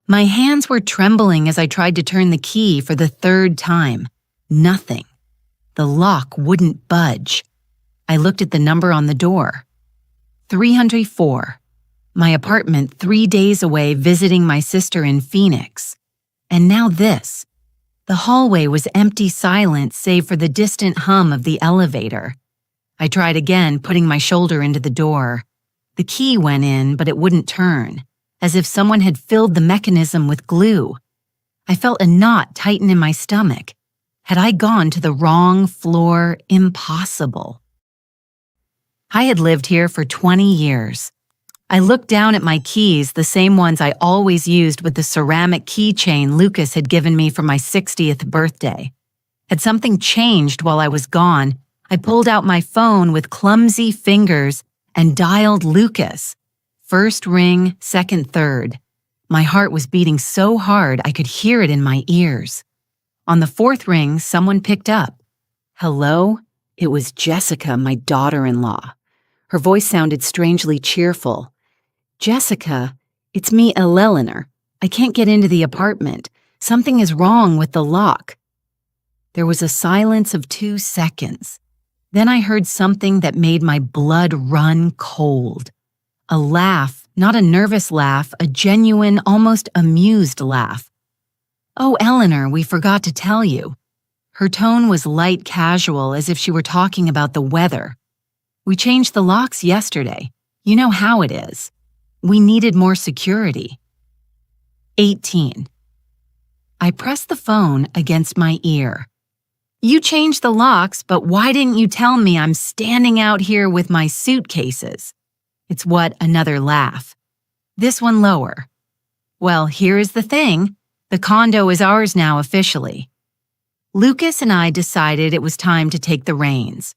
My hands were trembling as I tried to turn the key for the third time. Nothing. The lock wouldn't budge. I looked at the number on the door. 304. My apartment 3 days away visiting my sister in Phoenix. And now this. The hallway was empty silence save for the distant hum of the elevator. I tried again, putting my shoulder into the door. The key went in, but it wouldn't turn, as if someone had filled the mechanism with glue. I felt a knot tighten in my stomach. Had I gone to the wrong floor? Impossible. I had lived here for 20 years. I looked down at my keys, the same ones I always used with the ceramic keychain Lucas had given me for my 60th birthday. Had something changed while I was gone, I pulled out my phone with clumsy fingers and dialed Lucas. First ring, second, third. My heart was beating so hard I could hear it in my ears. On the fourth ring, someone picked up. Hello? It was Jessica, my daughter-in-law. Her voice sounded strangely cheerful. Jessica, it's me, Eleanor. I can't get into the apartment. Something is wrong with the lock. There was a silence of 2 seconds. Then I heard something that made my blood run cold. A laugh, not a nervous laugh, a genuine, almost amused laugh. Oh, Eleanor, we forgot to tell you. Her tone was light casual, as if she were talking about the weather. We changed the locks yesterday. You know how it is. We needed more security. 18. I pressed the phone against my ear. You changed the locks, but why didn't you tell me I'm standing out here with my suitcases? It's what, another laugh. This one lower. Well, here is the thing. The condo is ours now officially. Lucas and I decided it was time to take the reins.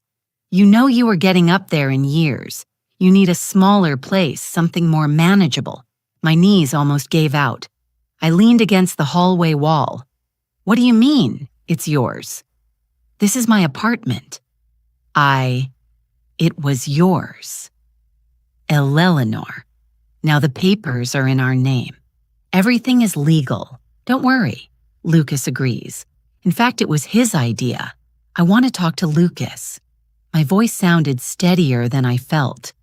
You know you were getting up there in years. You need a smaller place, something more manageable. My knees almost gave out. I leaned against the hallway wall. What do you mean, it's yours? This is my apartment. It was yours. Eleanor. Now the papers are in our name. Everything is legal. Don't worry. Lucas agrees. In fact, it was his idea. I want to talk to Lucas. My voice sounded steadier than I felt.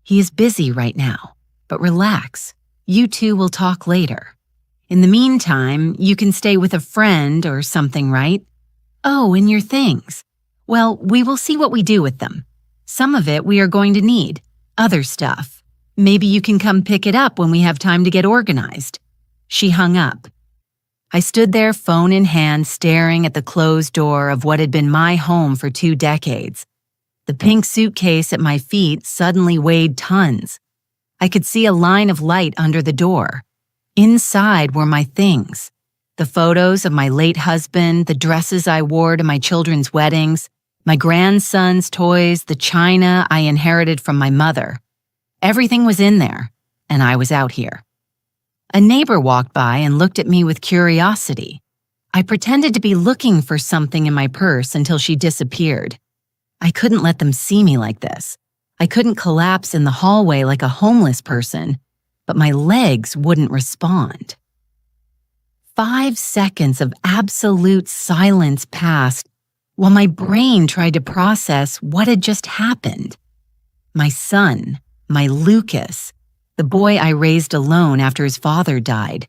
He is busy right now, but relax. You two will talk later. In the meantime, you can stay with a friend or something, right? Oh, and your things. Well, we will see what we do with them. Some of it we are going to need. Other stuff. Maybe you can come pick it up when we have time to get organized. She hung up. I stood there, phone in hand, staring at the closed door of what had been my home for 2 decades. The pink suitcase at my feet suddenly weighed tons. I could see a line of light under the door. Inside were my things. The photos of my late husband, the dresses I wore to my children's weddings, my grandson's toys, the china I inherited from my mother. Everything was in there, and I was out here. A neighbor walked by and looked at me with curiosity. I pretended to be looking for something in my purse until she disappeared. I couldn't let them see me like this. I couldn't collapse in the hallway like a homeless person, but my legs wouldn't respond. 5 seconds of absolute silence passed while my brain tried to process what had just happened. My son, my Lucas, the boy I raised alone after his father died,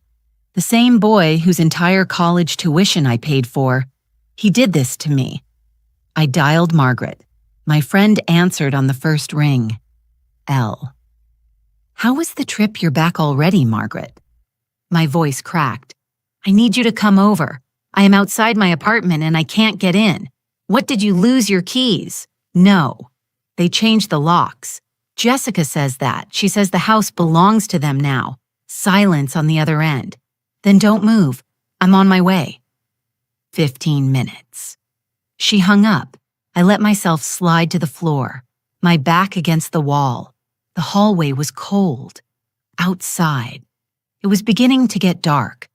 the same boy whose entire college tuition I paid for, he did this to me. I dialed Margaret. My friend answered on the first ring. L. How was the trip? You're back already, Margaret. My voice cracked. I need you to come over. I am outside my apartment and I can't get in. What, did you lose your keys? No. They changed the locks. Jessica says that. She says the house belongs to them now. Silence on the other end. Then don't move. I'm on my way. 15 minutes. She hung up. I let myself slide to the floor, my back against the wall. The hallway was cold. Outside. It was beginning to get dark.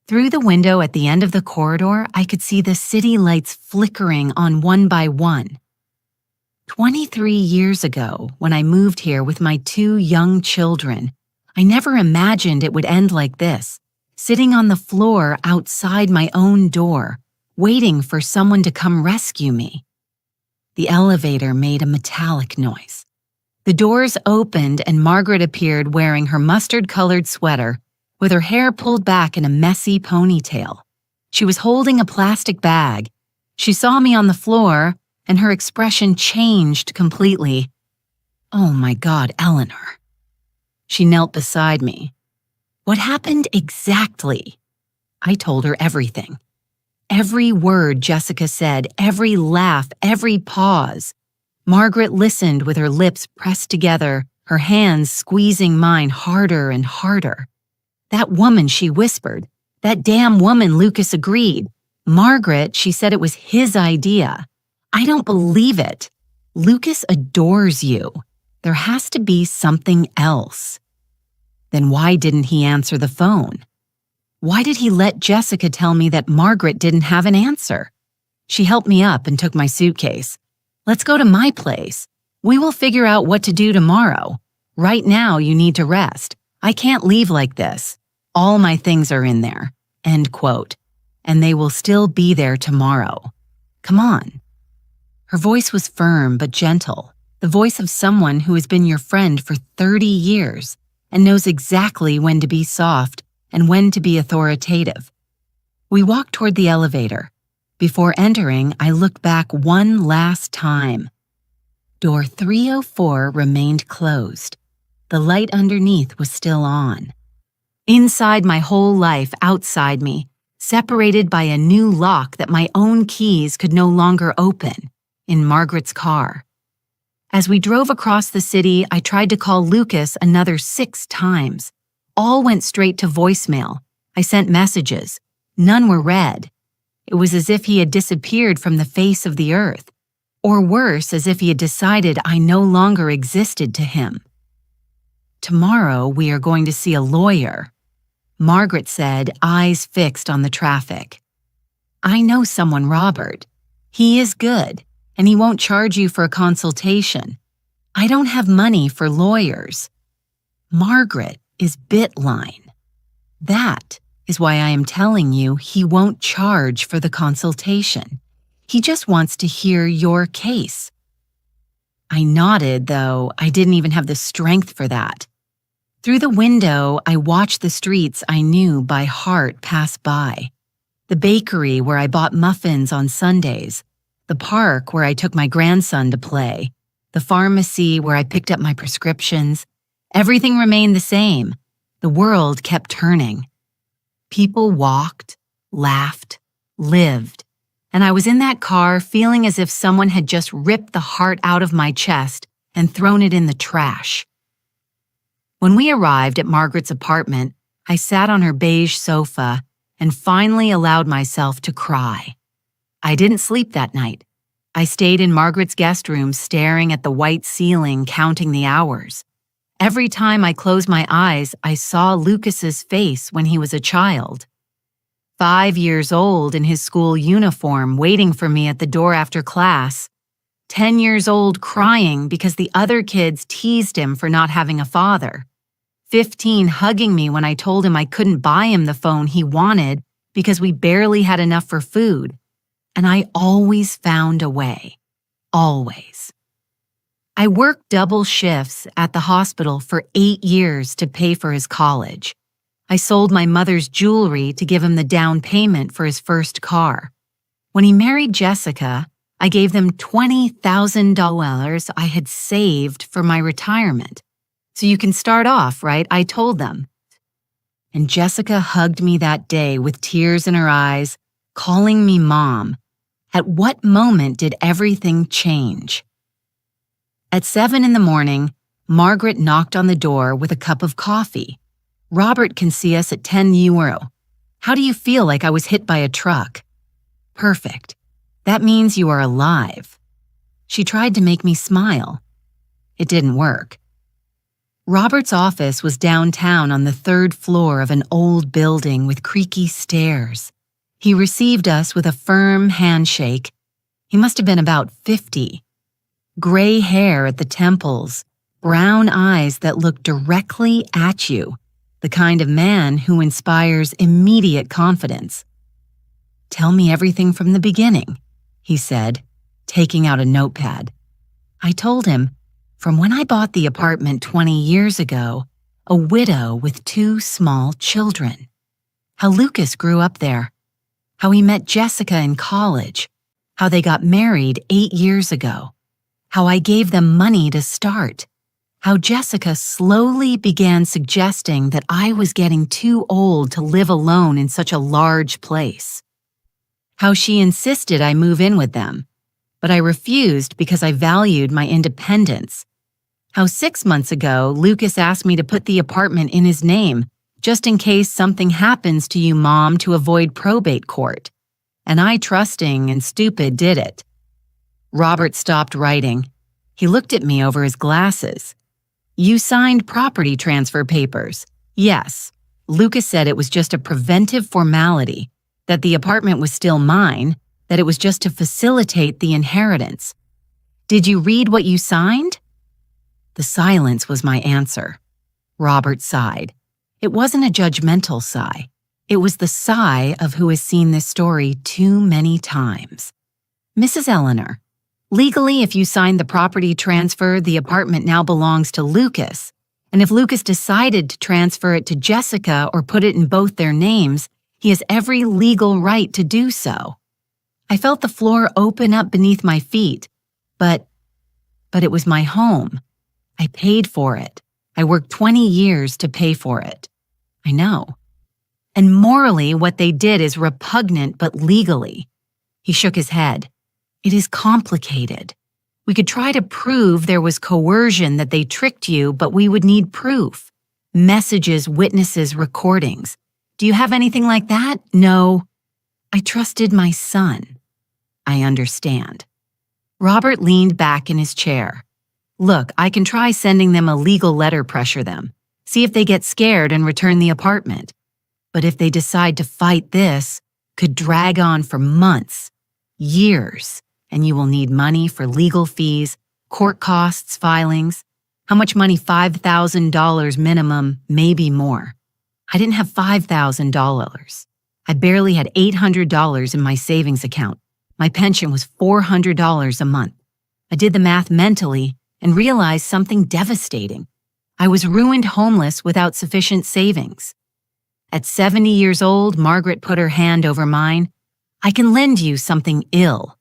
Through the window at the end of the corridor, I could see the city lights flickering on one by one. 23 years ago, when I moved here with my 2 young children, I never imagined it would end like this, sitting on the floor outside my own door, waiting for someone to come rescue me. The elevator made a metallic noise. The doors opened and Margaret appeared wearing her mustard-colored sweater with her hair pulled back in a messy ponytail. She was holding a plastic bag. She saw me on the floor, and her expression changed completely. "Oh my God, Eleanor." She knelt beside me. "What happened exactly?" I told her everything. Every word Jessica said, every laugh, every pause. Margaret listened with her lips pressed together, her hands squeezing mine harder and harder. "That woman," she whispered. "That damn woman Lucas agreed. Margaret, she said it was his idea. I don't believe it. Lucas adores you. There has to be something else." Then why didn't he answer the phone? Why did he let Jessica tell me that Margaret didn't have an answer? She helped me up and took my suitcase. "Let's go to my place. We will figure out what to do tomorrow. Right now, you need to rest. I can't leave like this. All my things are in there." End quote. "And they will still be there tomorrow. Come on." Her voice was firm but gentle, the voice of someone who has been your friend for 30 years and knows exactly when to be soft and when to be authoritative. We walked toward the elevator. Before entering, I looked back one last time. Door 304 remained closed. The light underneath was still on. Inside my whole life, outside me, separated by a new lock that my own keys could no longer open, in Margaret's car. As we drove across the city, I tried to call Lucas another 6 times. All went straight to voicemail. I sent messages. None were read. It was as if he had disappeared from the face of the earth, or worse, as if he had decided I no longer existed to him. "Tomorrow we are going to see a lawyer," Margaret said, eyes fixed on the traffic. "I know someone, Robert. He is good, and he won't charge you for a consultation. I don't have money for lawyers. Margaret is Bitline. That is why I am telling you he won't charge for the consultation. He just wants to hear your case." I nodded, though I didn't even have the strength for that. Through the window, I watched the streets I knew by heart pass by. The bakery where I bought muffins on Sundays, the park where I took my grandson to play, the pharmacy where I picked up my prescriptions. Everything remained the same. The world kept turning. People walked, laughed, lived, and I was in that car feeling as if someone had just ripped the heart out of my chest and thrown it in the trash. When we arrived at Margaret's apartment, I sat on her beige sofa and finally allowed myself to cry. I didn't sleep that night. I stayed in Margaret's guest room staring at the white ceiling, counting the hours. Every time I closed my eyes, I saw Lucas's face when he was a child. 5 years old in his school uniform, waiting for me at the door after class. 10 years old crying because the other kids teased him for not having a father. 15 hugging me when I told him I couldn't buy him the phone he wanted because we barely had enough for food. And I always found a way. Always. I worked double shifts at the hospital for 8 years to pay for his college. I sold my mother's jewelry to give him the down payment for his first car. When he married Jessica, I gave them $20,000 I had saved for my retirement. "So you can start off, right?" I told them. And Jessica hugged me that day with tears in her eyes, calling me Mom. At what moment did everything change? At 7 in the morning, Margaret knocked on the door with a cup of coffee. "Robert can see us at 10 euro. How do you feel? Like I was hit by a truck?" "Perfect. That means you are alive." She tried to make me smile. It didn't work. Robert's office was downtown on the 3rd floor of an old building with creaky stairs. He received us with a firm handshake. He must have been about 50. Gray hair at the temples, brown eyes that looked directly at you. the kind of man who inspires immediate confidence. "Tell me everything from the beginning," he said, taking out a notepad. I told him, from when I bought the apartment 20 years ago, a widow with 2 small children. How Lucas grew up there. How he met Jessica in college. How they got married 8 years ago. How I gave them money to start. How Jessica slowly began suggesting that I was getting too old to live alone in such a large place. How she insisted I move in with them, but I refused because I valued my independence. How 6 months ago, Lucas asked me to put the apartment in his name, just in case something happens to you, Mom, to avoid probate court. And I, trusting and stupid, did it. Robert stopped writing. He looked at me over his glasses. "You signed property transfer papers." "Yes." Lucas said it was just a preventive formality, that the apartment was still mine, that it was just to facilitate the inheritance. "Did you read what you signed?" The silence was my answer. Robert sighed. It wasn't a judgmental sigh. It was the sigh of who has seen this story too many times. "Mrs. Eleanor, legally, if you signed the property transfer, the apartment now belongs to Lucas. And if Lucas decided to transfer it to Jessica or put it in both their names, he has every legal right to do so." I felt the floor open up beneath my feet. But it was my home. I paid for it. I worked 20 years to pay for it. I know. And morally, what they did is repugnant, but legally. He shook his head. "It is complicated. We could try to prove there was coercion, that they tricked you, but we would need proof. Messages, witnesses, recordings. Do you have anything like that?" "No." "I trusted my son." "I understand." Robert leaned back in his chair. "Look, I can try sending them a legal letter, pressure them. See if they get scared and return the apartment. But if they decide to fight this, could drag on for months, years, and you will need money for legal fees, court costs, filings. How much money? $5,000 minimum, maybe more. I didn't have $5,000. I barely had $800 in my savings account. My pension was $400 a month. I did the math mentally and realized something devastating. I was ruined homeless without sufficient savings. At 70 years old, Margaret put her hand over mine. "I can lend you something ill."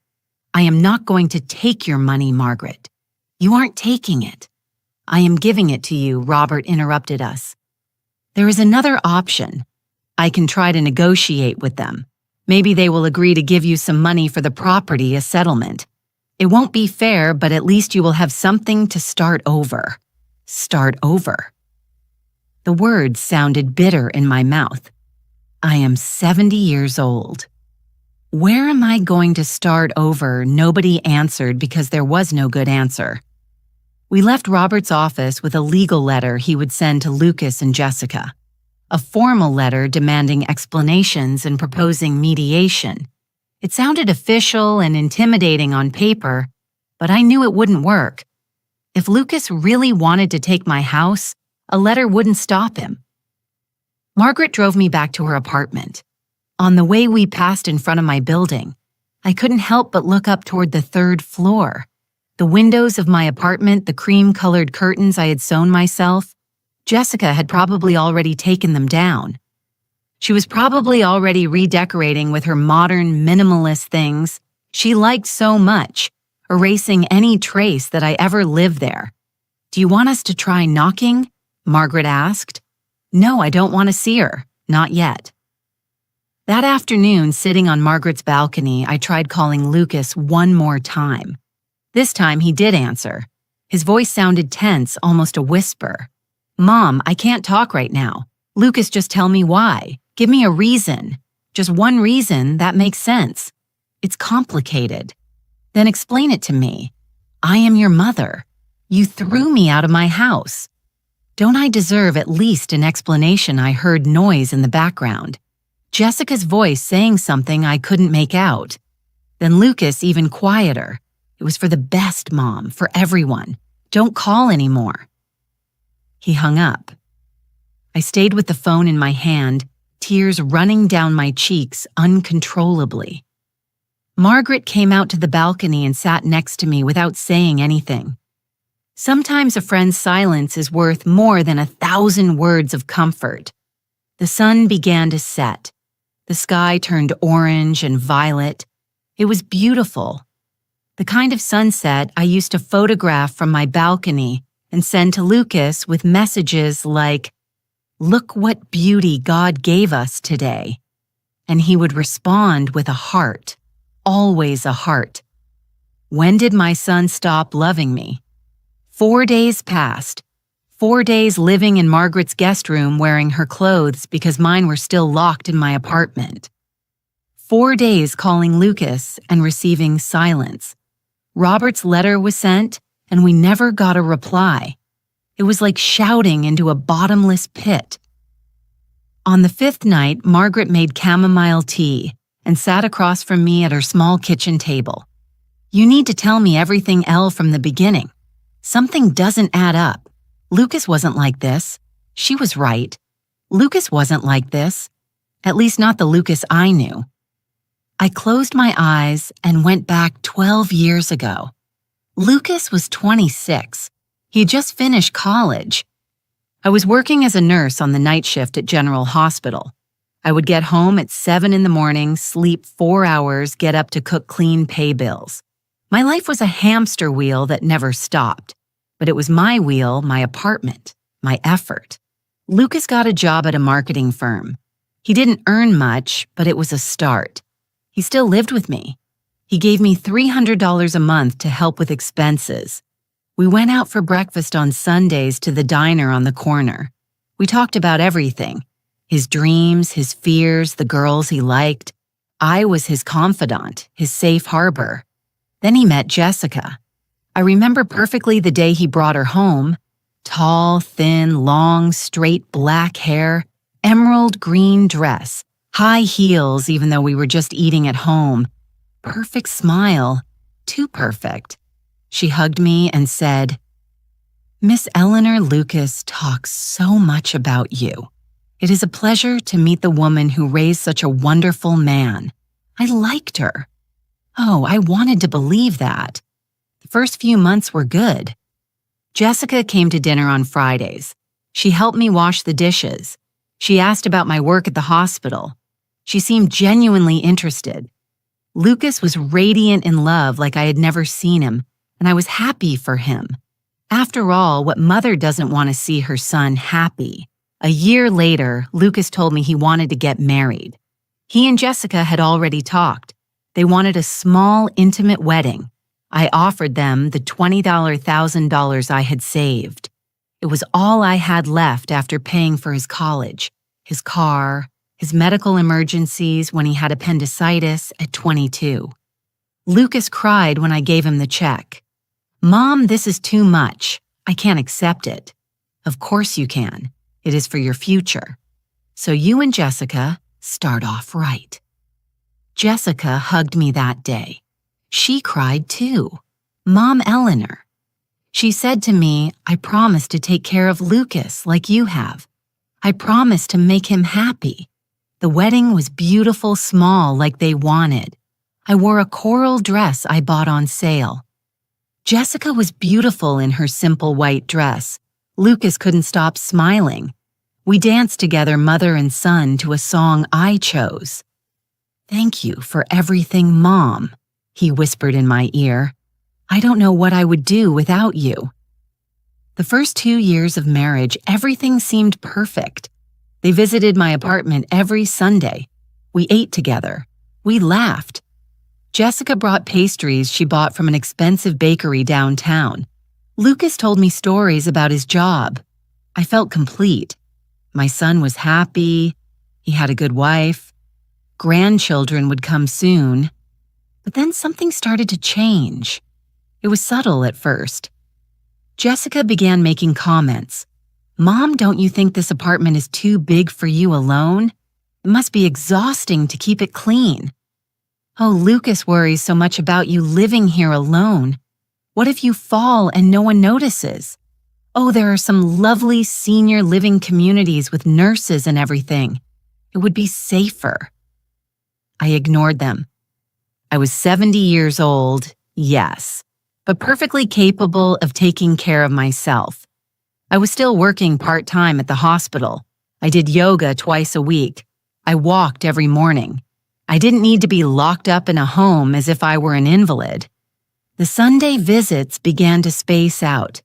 "I am not going to take your money, Margaret." "You aren't taking it." "I am giving it to you," Robert interrupted us. "There is another option. I can try to negotiate with them. Maybe they will agree to give you some money for the property, a settlement. It won't be fair, but at least you will have something to start over." Start over. The words sounded bitter in my mouth. I am 70 years old. Where am I going to start over? Nobody answered because there was no good answer. We left Robert's office with a legal letter he would send to Lucas and Jessica. A formal letter demanding explanations and proposing mediation. It sounded official and intimidating on paper, but I knew it wouldn't work. If Lucas really wanted to take my house, a letter wouldn't stop him. Margaret drove me back to her apartment. On the way we passed in front of my building, I couldn't help but look up toward the 3rd floor. The windows of my apartment, the cream-colored curtains I had sewn myself, Jessica had probably already taken them down. She was probably already redecorating with her modern, minimalist things she liked so much, erasing any trace that I ever lived there. "Do you want us to try knocking?" Margaret asked. "No, I don't want to see her. Not yet." That afternoon, sitting on Margaret's balcony, I tried calling Lucas one more time. This time he did answer. His voice sounded tense, almost a whisper. "Mom, I can't talk right now. Lucas, just tell me why. Give me a reason. Just one reason that makes sense. It's complicated." "Then explain it to me. I am your mother. You threw me out of my house. Don't I deserve at least an explanation?" I heard noise in the background. Jessica's voice saying something I couldn't make out. Then Lucas, even quieter. "It was for the best, Mom, for everyone. Don't call anymore." He hung up. I stayed with the phone in my hand, tears running down my cheeks uncontrollably. Margaret came out to the balcony and sat next to me without saying anything. Sometimes a friend's silence is worth more than 1,000 words of comfort. The sun began to set. The sky turned orange and violet. It was beautiful. The kind of sunset I used to photograph from my balcony and send to Lucas with messages like, "Look what beauty God gave us today." And he would respond with a heart, always a heart. When did my son stop loving me? 4 days passed. 4 days living in Margaret's guest room wearing her clothes because mine were still locked in my apartment. 4 days calling Lucas and receiving silence. Robert's letter was sent, and we never got a reply. It was like shouting into a bottomless pit. On the 5th night, Margaret made chamomile tea and sat across from me at her small kitchen table. "You need to tell me everything, Elle, from the beginning. Something doesn't add up. Lucas wasn't like this." She was right. Lucas wasn't like this. At least not the Lucas I knew. I closed my eyes and went back 12 years ago. Lucas was 26. He had just finished college. I was working as a nurse on the night shift at General Hospital. I would get home at 7 in the morning, sleep 4 hours, get up to cook clean, pay bills. My life was a hamster wheel that never stopped. But it was my wheel, my apartment, my effort. Lucas got a job at a marketing firm. He didn't earn much, but it was a start. He still lived with me. He gave me $300 a month to help with expenses. We went out for breakfast on Sundays to the diner on the corner. We talked about everything. His dreams, his fears, the girls he liked. I was his confidant, his safe harbor. Then he met Jessica. I remember perfectly the day he brought her home. Tall, thin, long, straight black hair, emerald green dress, high heels even though we were just eating at home. Perfect smile, too perfect. She hugged me and said, "Miss Eleanor Lucas talks so much about you. It is a pleasure to meet the woman who raised such a wonderful man." I liked her. Oh, I wanted to believe that. The first few months were good. Jessica came to dinner on Fridays. She helped me wash the dishes. She asked about my work at the hospital. She seemed genuinely interested. Lucas was radiant in love like I had never seen him, and I was happy for him. After all, what mother doesn't want to see her son happy? A year later, Lucas told me he wanted to get married. He and Jessica had already talked. They wanted a small, intimate wedding. I offered them the $20,000 I had saved. It was all I had left after paying for his college, his car, his medical emergencies when he had appendicitis at 22. Lucas cried when I gave him the check. "Mom, this is too much. I can't accept it." "Of course you can. It is for your future. So you and Jessica start off right." Jessica hugged me that day. She cried too. Mom Eleanor. She said to me, "I promise to take care of Lucas like you have. I promise to make him happy." The wedding was beautiful, small, like they wanted. I wore a coral dress I bought on sale. Jessica was beautiful in her simple white dress. Lucas couldn't stop smiling. We danced together, mother and son, to a song I chose. "Thank you for everything, Mom," he whispered in my ear. "I don't know what I would do without you." The first 2 years of marriage, everything seemed perfect. They visited my apartment every Sunday. We ate together. We laughed. Jessica brought pastries she bought from an expensive bakery downtown. Lucas told me stories about his job. I felt complete. My son was happy. He had a good wife. Grandchildren would come soon. But then something started to change. It was subtle at first. Jessica began making comments. "Mom, don't you think this apartment is too big for you alone? It must be exhausting to keep it clean. Oh, Lucas worries so much about you living here alone. What if you fall and no one notices? Oh, there are some lovely senior living communities with nurses and everything. It would be safer. I ignored them. I was 70 years old, yes, but perfectly capable of taking care of myself. I was still working part-time at the hospital. I did yoga twice a week. I walked every morning. I didn't need to be locked up in a home as if I were an invalid. The Sunday visits began to space out.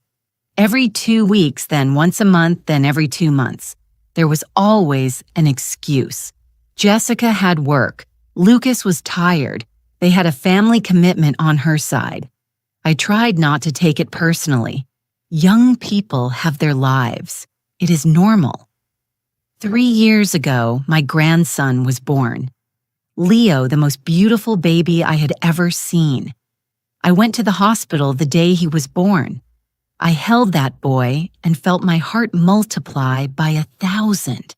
Every 2 weeks, then once a month, then every 2 months. There was always an excuse. Jessica had work. Lucas was tired. They had a family commitment on her side. I tried not to take it personally. Young people have their lives. It is normal. 3 years ago, my grandson was born. Leo, the most beautiful baby I had ever seen. I went to the hospital the day he was born. I held that boy and felt my heart multiply by 1,000.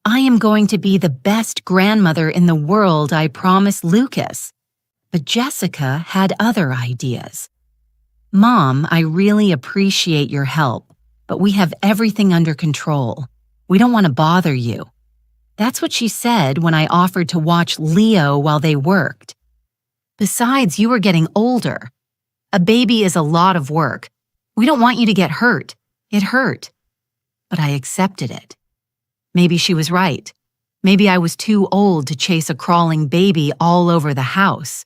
I am going to be the best grandmother in the world, I promised Lucas. But Jessica had other ideas. Mom, I really appreciate your help, but we have everything under control. We don't want to bother you. That's what she said when I offered to watch Leo while they worked. Besides, you are getting older. A baby is a lot of work. We don't want you to get hurt. It hurt. But I accepted it. Maybe she was right. Maybe I was too old to chase a crawling baby all over the house.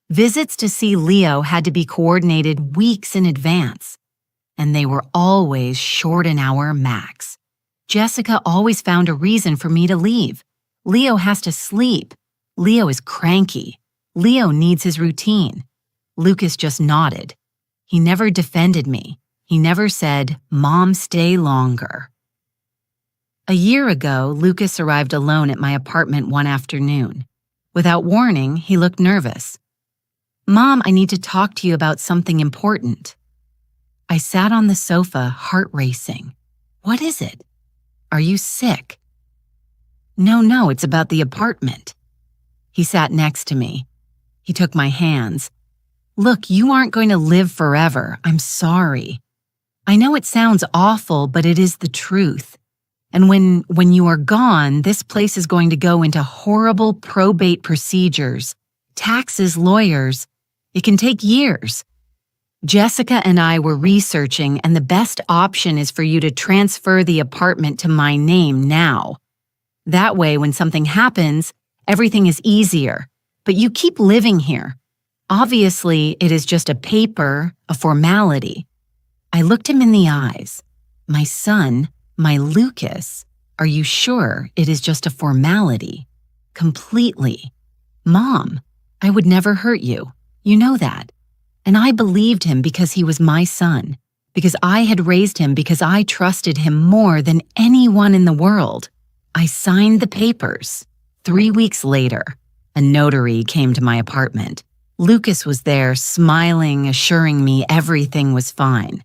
Visits to see Leo had to be coordinated weeks in advance, and they were always short an hour max. Jessica always found a reason for me to leave. Leo has to sleep. Leo is cranky. Leo needs his routine. Lucas just nodded. He never defended me. He never said, "Mom, stay longer." A year ago, Lucas arrived alone at my apartment one afternoon. Without warning, he looked nervous. "Mom, I need to talk to you about something important." I sat on the sofa, heart racing. "What is it? Are you sick?" No, it's about the apartment." He sat next to me. He took my hands. "Look, you aren't going to live forever. I'm sorry. I know it sounds awful, but it is the truth. And when you are gone, this place is going to go into horrible probate procedures, taxes, lawyers. It can take years. Jessica and I were researching, and the best option is for you to transfer the apartment to my name now. That way, when something happens, everything is easier. But you keep living here. Obviously, it is just a paper, a formality." I looked him in the eyes. "My son, my Lucas, are you sure it is just a formality?" "Completely." "Mom, I would never hurt you. You know that." And I believed him because he was my son, because I had raised him, because I trusted him more than anyone in the world. I signed the papers. 3 weeks later, a notary came to my apartment. Lucas was there, smiling, assuring me everything was fine.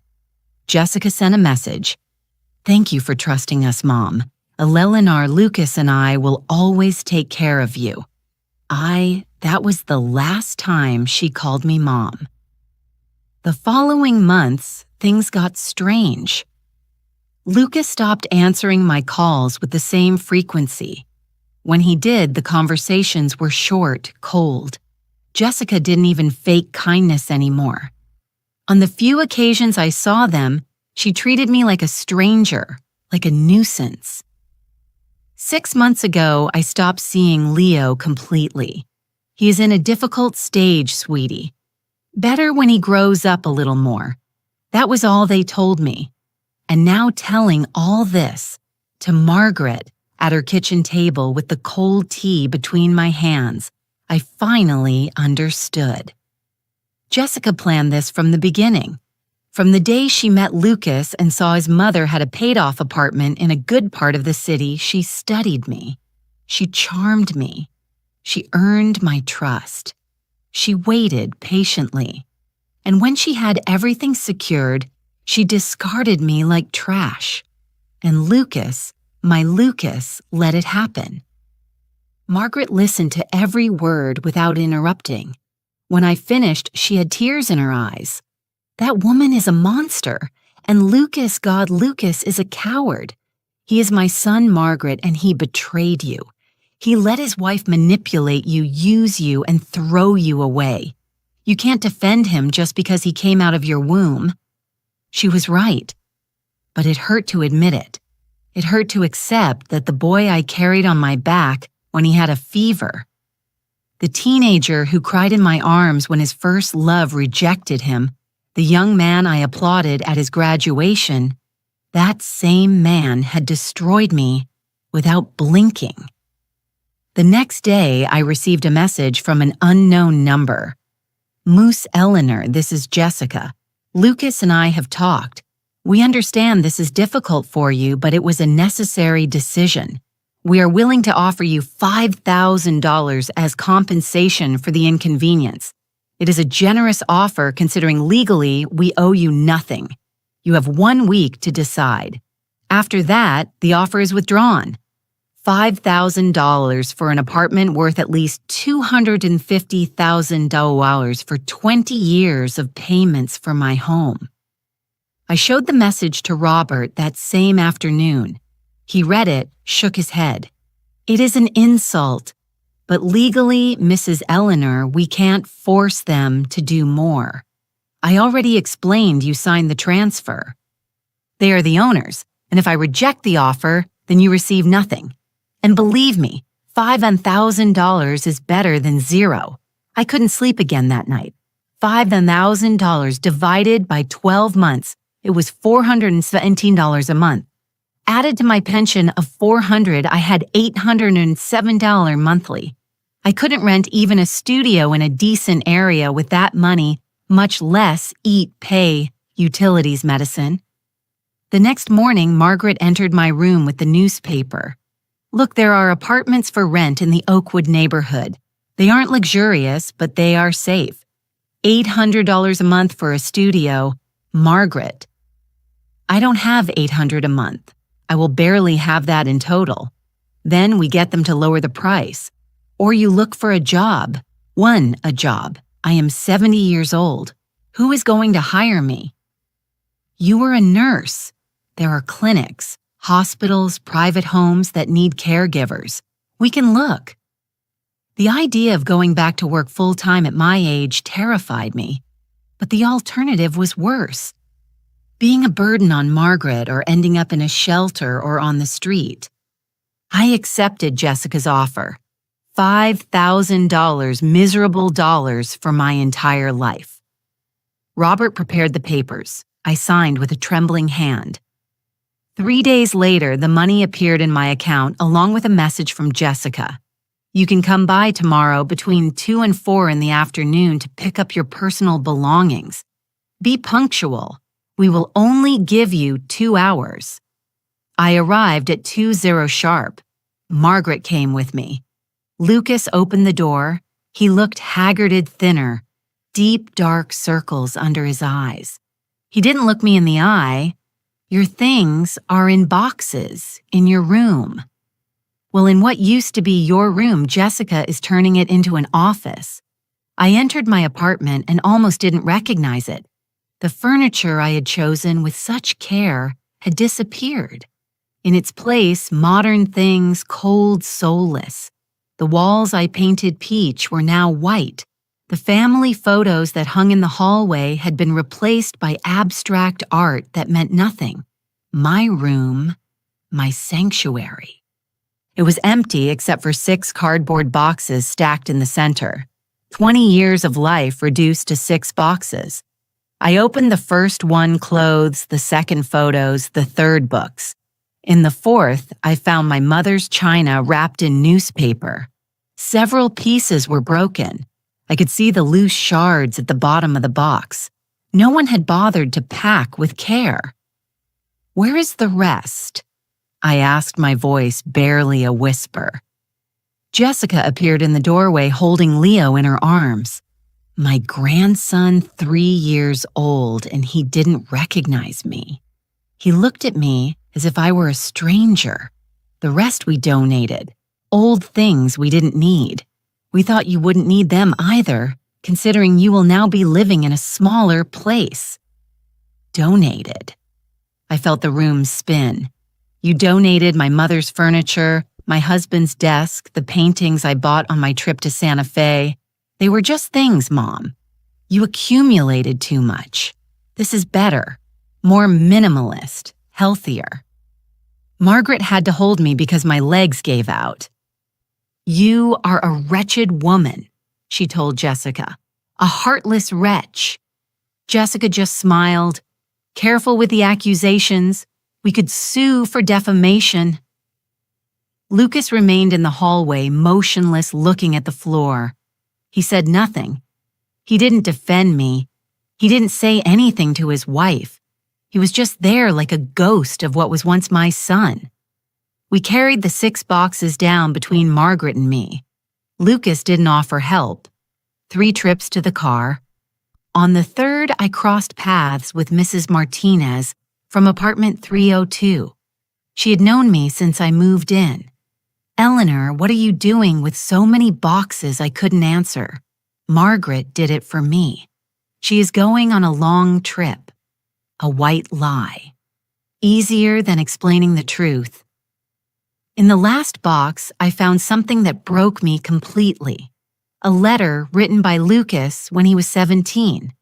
Jessica sent a message. "Thank you for trusting us, Mom. Eleanor, Lucas, and I will always take care of you." That was the last time she called me Mom. The following months, things got strange. Lucas stopped answering my calls with the same frequency. When he did, the conversations were short, cold. Jessica didn't even fake kindness anymore. On the few occasions I saw them, she treated me like a stranger, like a nuisance. 6 months ago, I stopped seeing Leo completely. He is in a difficult stage, sweetie. Better when he grows up a little more. That was all they told me. And now telling all this to Margaret at her kitchen table with the cold tea between my hands, I finally understood. Jessica planned this from the beginning. From the day she met Lucas and saw his mother had a paid-off apartment in a good part of the city, she studied me. She charmed me. She earned my trust. She waited patiently. And when she had everything secured, she discarded me like trash. And Lucas, my Lucas, let it happen. Margaret listened to every word without interrupting. When I finished, she had tears in her eyes. That woman is a monster, And Lucas, God, Lucas is a coward. He is my son, Margaret, and he betrayed you. He let his wife manipulate you, use you, and throw you away. You can't defend him just because he came out of your womb. She was right. But it hurt to admit it. It hurt to accept that the boy I carried on my back when he had a fever, the teenager who cried in my arms when his first love rejected him, the young man I applauded at his graduation, that same man had destroyed me without blinking. The next day, I received a message from an unknown number. Moose Eleanor, this is Jessica. Lucas and I have talked. We understand this is difficult for you, but it was a necessary decision. We are willing to offer you $5,000 as compensation for the inconvenience. It is a generous offer considering legally we owe you nothing. You have 1 week to decide. After that, the offer is withdrawn. $5,000 for an apartment worth at least $250,000 for 20 years of payments for my home. I showed the message to Robert that same afternoon. He read it, shook his head. It is an insult, but legally, Mrs. Eleanor, we can't force them to do more. I already explained you signed the transfer. They are the owners, and if I reject the offer, then you receive nothing. And believe me, $5,000 is better than zero. I couldn't sleep again that night. $5,000 divided by 12 months, it was $417 a month. Added to my pension of $400, I had $807 monthly. I couldn't rent even a studio in a decent area with that money, much less eat, pay, utilities, medicine. The next morning, Margaret entered my room with the newspaper. Look, there are apartments for rent in the Oakwood neighborhood. They aren't luxurious, but they are safe. $800 a month for a studio. Margaret. I don't have $800 a month. I will barely have that in total. Then we get them to lower the price. Or you look for a job. A job. I am 70 years old. Who is going to hire me? You are a nurse. There are clinics, hospitals, private homes that need caregivers. We can look. The idea of going back to work full-time at my age terrified me, but the alternative was worse. Being a burden on Margaret or ending up in a shelter or on the street. I accepted Jessica's offer. $5,000 miserable dollars for my entire life. Robert prepared the papers. I signed with a trembling hand. 3 days later, the money appeared in my account along with a message from Jessica. You can come by tomorrow between 2 and 4 in the afternoon to pick up your personal belongings. Be punctual. We will only give you 2 hours. I arrived at 2:00 sharp. Margaret came with me. Lucas opened the door. He looked haggarded thinner, deep dark circles under his eyes. He didn't look me in the eye. Your things are in boxes in your room. Well, in what used to be your room, Jessica is turning it into an office. I entered my apartment and almost didn't recognize it. The furniture I had chosen with such care had disappeared. In its place, modern things, cold, soulless. The walls I painted peach were now white. The family photos that hung in the hallway had been replaced by abstract art that meant nothing. My room, my sanctuary. It was empty except for 6 cardboard boxes stacked in the center. 20 years of life reduced to 6 boxes. I opened the first one, clothes, the second, photos, the third, books. In the fourth, I found my mother's china wrapped in newspaper. Several pieces were broken. I could see the loose shards at the bottom of the box. No one had bothered to pack with care. Where is the rest? I asked, my voice barely a whisper. Jessica appeared in the doorway holding Leo in her arms. My grandson, 3 years old, and he didn't recognize me. He looked at me as if I were a stranger. The rest we donated. Old things we didn't need. We thought you wouldn't need them either, considering you will now be living in a smaller place. Donated. I felt the room spin. You donated my mother's furniture, my husband's desk, the paintings I bought on my trip to Santa Fe. They were just things, Mom. You accumulated too much. This is better, more minimalist, healthier. Margaret had to hold me because my legs gave out. You are a wretched woman, she told Jessica. A heartless wretch. Jessica just smiled. Careful with the accusations. We could sue for defamation. Lucas remained in the hallway, motionless, looking at the floor. He said nothing. He didn't defend me. He didn't say anything to his wife. He was just there like a ghost of what was once my son. We carried the 6 boxes down between Margaret and me. Lucas didn't offer help. 3 trips to the car. On the 3rd, I crossed paths with Mrs. Martinez from apartment 302. She had known me since I moved in. Eleanor, what are you doing with so many boxes I couldn't answer? Margaret did it for me. She is going on a long trip. A white lie. Easier than explaining the truth. In the last box, I found something that broke me completely. A letter written by Lucas when he was 17.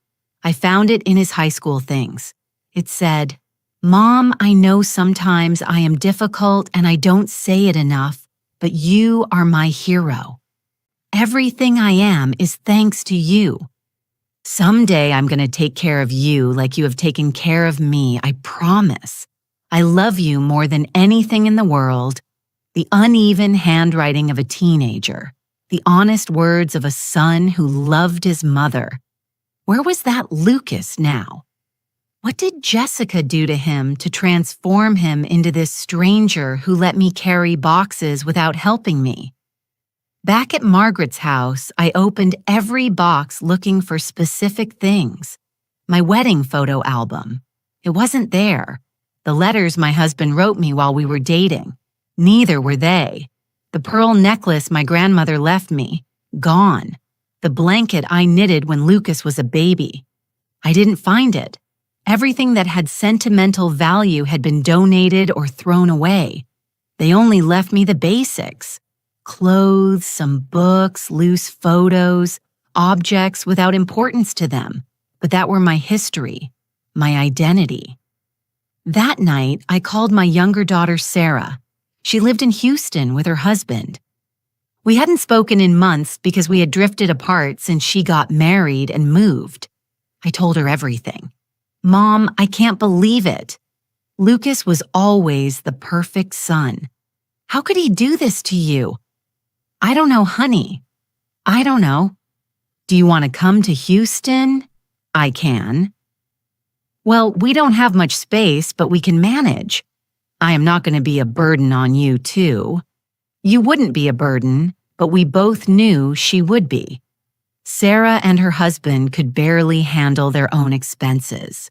I found it in his high school things. It said, Mom, I know sometimes I am difficult and I don't say it enough, but you are my hero. Everything I am is thanks to you. Someday I'm going to take care of you like you have taken care of me, I promise. I love you more than anything in the world. The uneven handwriting of a teenager. The honest words of a son who loved his mother. Where was that Lucas now? What did Jessica do to him to transform him into this stranger who let me carry boxes without helping me? Back at Margaret's house, I opened every box looking for specific things. My wedding photo album. It wasn't there. The letters my husband wrote me while we were dating. Neither were they. The pearl necklace my grandmother left me. Gone. The blanket I knitted when Lucas was a baby. I didn't find it. Everything that had sentimental value had been donated or thrown away. They only left me the basics. Clothes, some books, loose photos, objects without importance to them, but that were my history, my identity. That night, I called my younger daughter, Sarah. She lived in Houston with her husband. We hadn't spoken in months because we had drifted apart since she got married and moved. I told her everything. Mom, I can't believe it. Lucas was always the perfect son. How could he do this to you? I don't know, honey. I don't know. Do you want to come to Houston? I can. Well, we don't have much space, but we can manage. I am not going to be a burden on you, too. You wouldn't be a burden, but we both knew she would be. Sarah and her husband could barely handle their own expenses.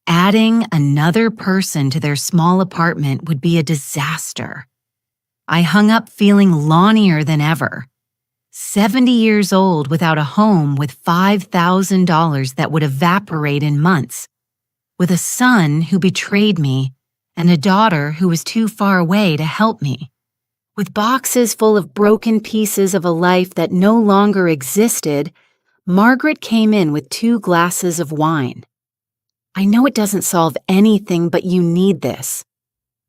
Adding another person to their small apartment would be a disaster. I hung up feeling lawnier than ever. 70 years old without a home with $5,000 that would evaporate in months. With a son who betrayed me and a daughter who was too far away to help me. With boxes full of broken pieces of a life that no longer existed, Margaret came in with 2 glasses of wine. I know it doesn't solve anything, but you need this.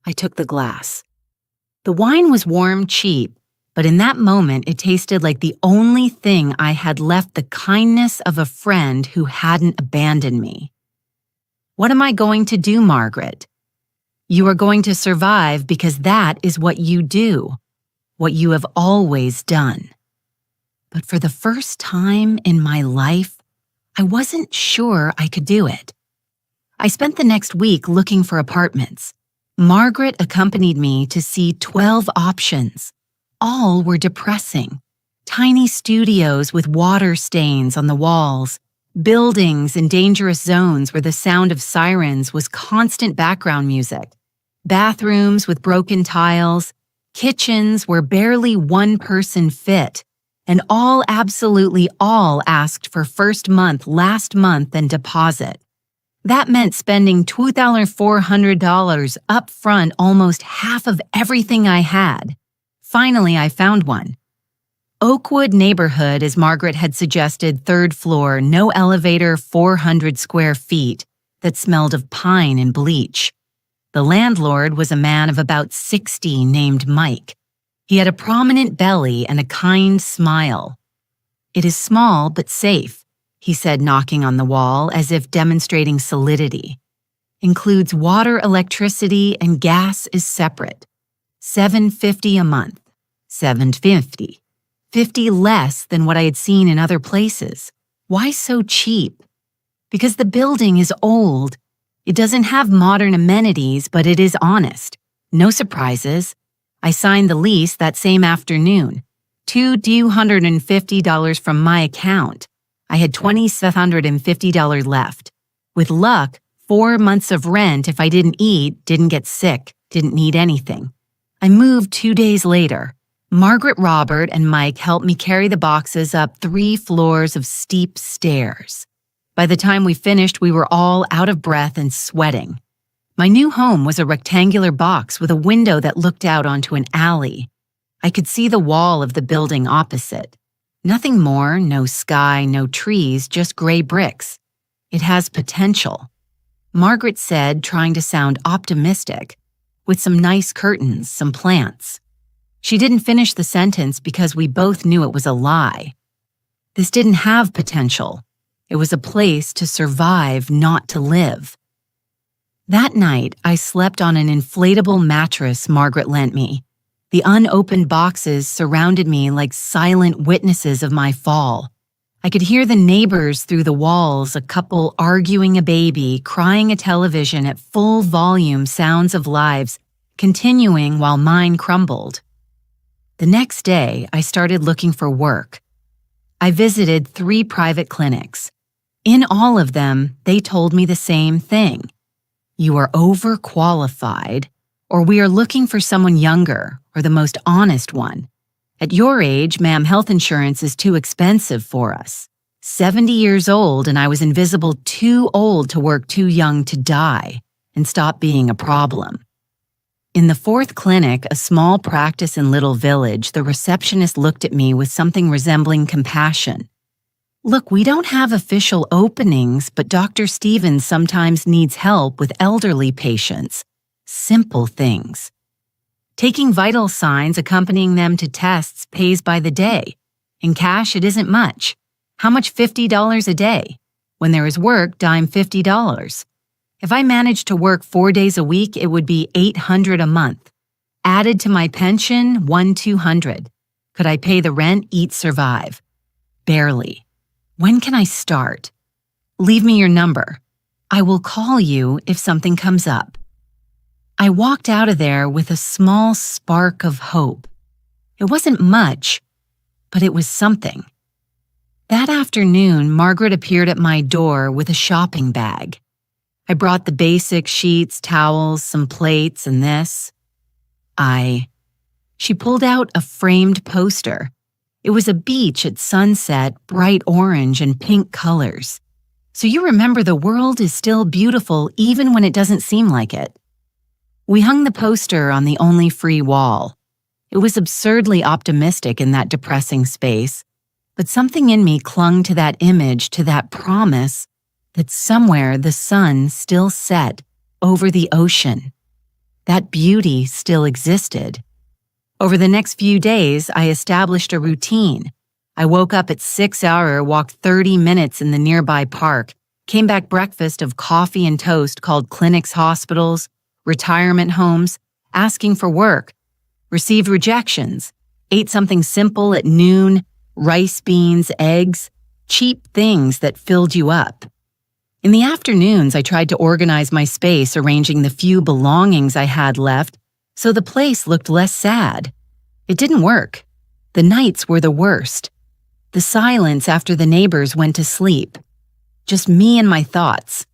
I took the glass. The wine was warm, cheap, but in that moment it tasted like the only thing I had left the kindness of a friend who hadn't abandoned me. What am I going to do, Margaret? You are going to survive because that is what you do, what you have always done. But for the first time in my life, I wasn't sure I could do it. I spent the next week looking for apartments. Margaret accompanied me to see 12 options. All were depressing. Tiny studios with water stains on the walls, buildings in dangerous zones where the sound of sirens was constant background music, bathrooms with broken tiles, kitchens where barely one person fit, and absolutely all asked for first month, last month, and deposit. That meant spending $2,400 up front, almost half of everything I had. Finally, I found one. Oakwood neighborhood, as Margaret had suggested, 3rd floor, no elevator, 400 square feet, that smelled of pine and bleach. The landlord was a man of about 60 named Mike. He had a prominent belly and a kind smile. "It is small but safe," he said, knocking on the wall as if demonstrating solidity. "Includes water, electricity, and gas is separate. $750 a month. $750. 50 less than what I had seen in other places. Why so cheap? Because the building is old. It doesn't have modern amenities, but it is honest. No surprises. I signed the lease that same afternoon. $250 from my account. I had $2,750 left. With luck, 4 months of rent if I didn't eat, didn't get sick, didn't need anything. I moved 2 days later. Margaret, Robert, and Mike helped me carry the boxes up 3 floors of steep stairs. By the time we finished, we were all out of breath and sweating. My new home was a rectangular box with a window that looked out onto an alley. I could see the wall of the building opposite. Nothing more, no sky, no trees, just gray bricks. It has potential. Margaret said, trying to sound optimistic, with some nice curtains, some plants. She didn't finish the sentence because we both knew it was a lie. This didn't have potential. It was a place to survive, not to live. That night, I slept on an inflatable mattress Margaret lent me. The unopened boxes surrounded me like silent witnesses of my fall. I could hear the neighbors through the walls, a couple arguing a baby, crying a television at full volume, sounds of lives, continuing while mine crumbled. The next day, I started looking for work. I visited 3 private clinics. In all of them, they told me the same thing. You are overqualified, or we are looking for someone younger, or the most honest one. At your age, ma'am, health insurance is too expensive for us. 70 years old, and I was invisible, too old to work, too young to die, and stop being a problem. In the 4th clinic, a small practice in Little Village, the receptionist looked at me with something resembling compassion. "Look, we don't have official openings, but Dr. Stevens sometimes needs help with elderly patients. Simple things. Taking vital signs, accompanying them to tests, pays by the day. In cash, it isn't much. How much? $50 a day. When there is work, dime $50. If I managed to work 4 days a week, it would be $800 a month. Added to my pension, $1,200. Could I pay the rent, eat, survive? Barely. When can I start? Leave me your number. I will call you if something comes up." I walked out of there with a small spark of hope. It wasn't much, but it was something. That afternoon, Margaret appeared at my door with a shopping bag. I brought the basic sheets, towels, some plates, and this. She pulled out a framed poster. It was a beach at sunset, bright orange and pink colors. So you remember the world is still beautiful even when it doesn't seem like it. We hung the poster on the only free wall. It was absurdly optimistic in that depressing space, but something in me clung to that image, to that promise that somewhere the sun still set over the ocean. That beauty still existed. Over the next few days, I established a routine. I woke up at 6 hours, walked 30 minutes in the nearby park, came back breakfast of coffee and toast called clinics, hospitals, retirement homes, asking for work, received rejections, ate something simple at noon, rice, beans, eggs, cheap things that filled you up. In the afternoons, I tried to organize my space, arranging the few belongings I had left so the place looked less sad. It didn't work. The nights were the worst. The silence after the neighbors went to sleep. Just me and my thoughts.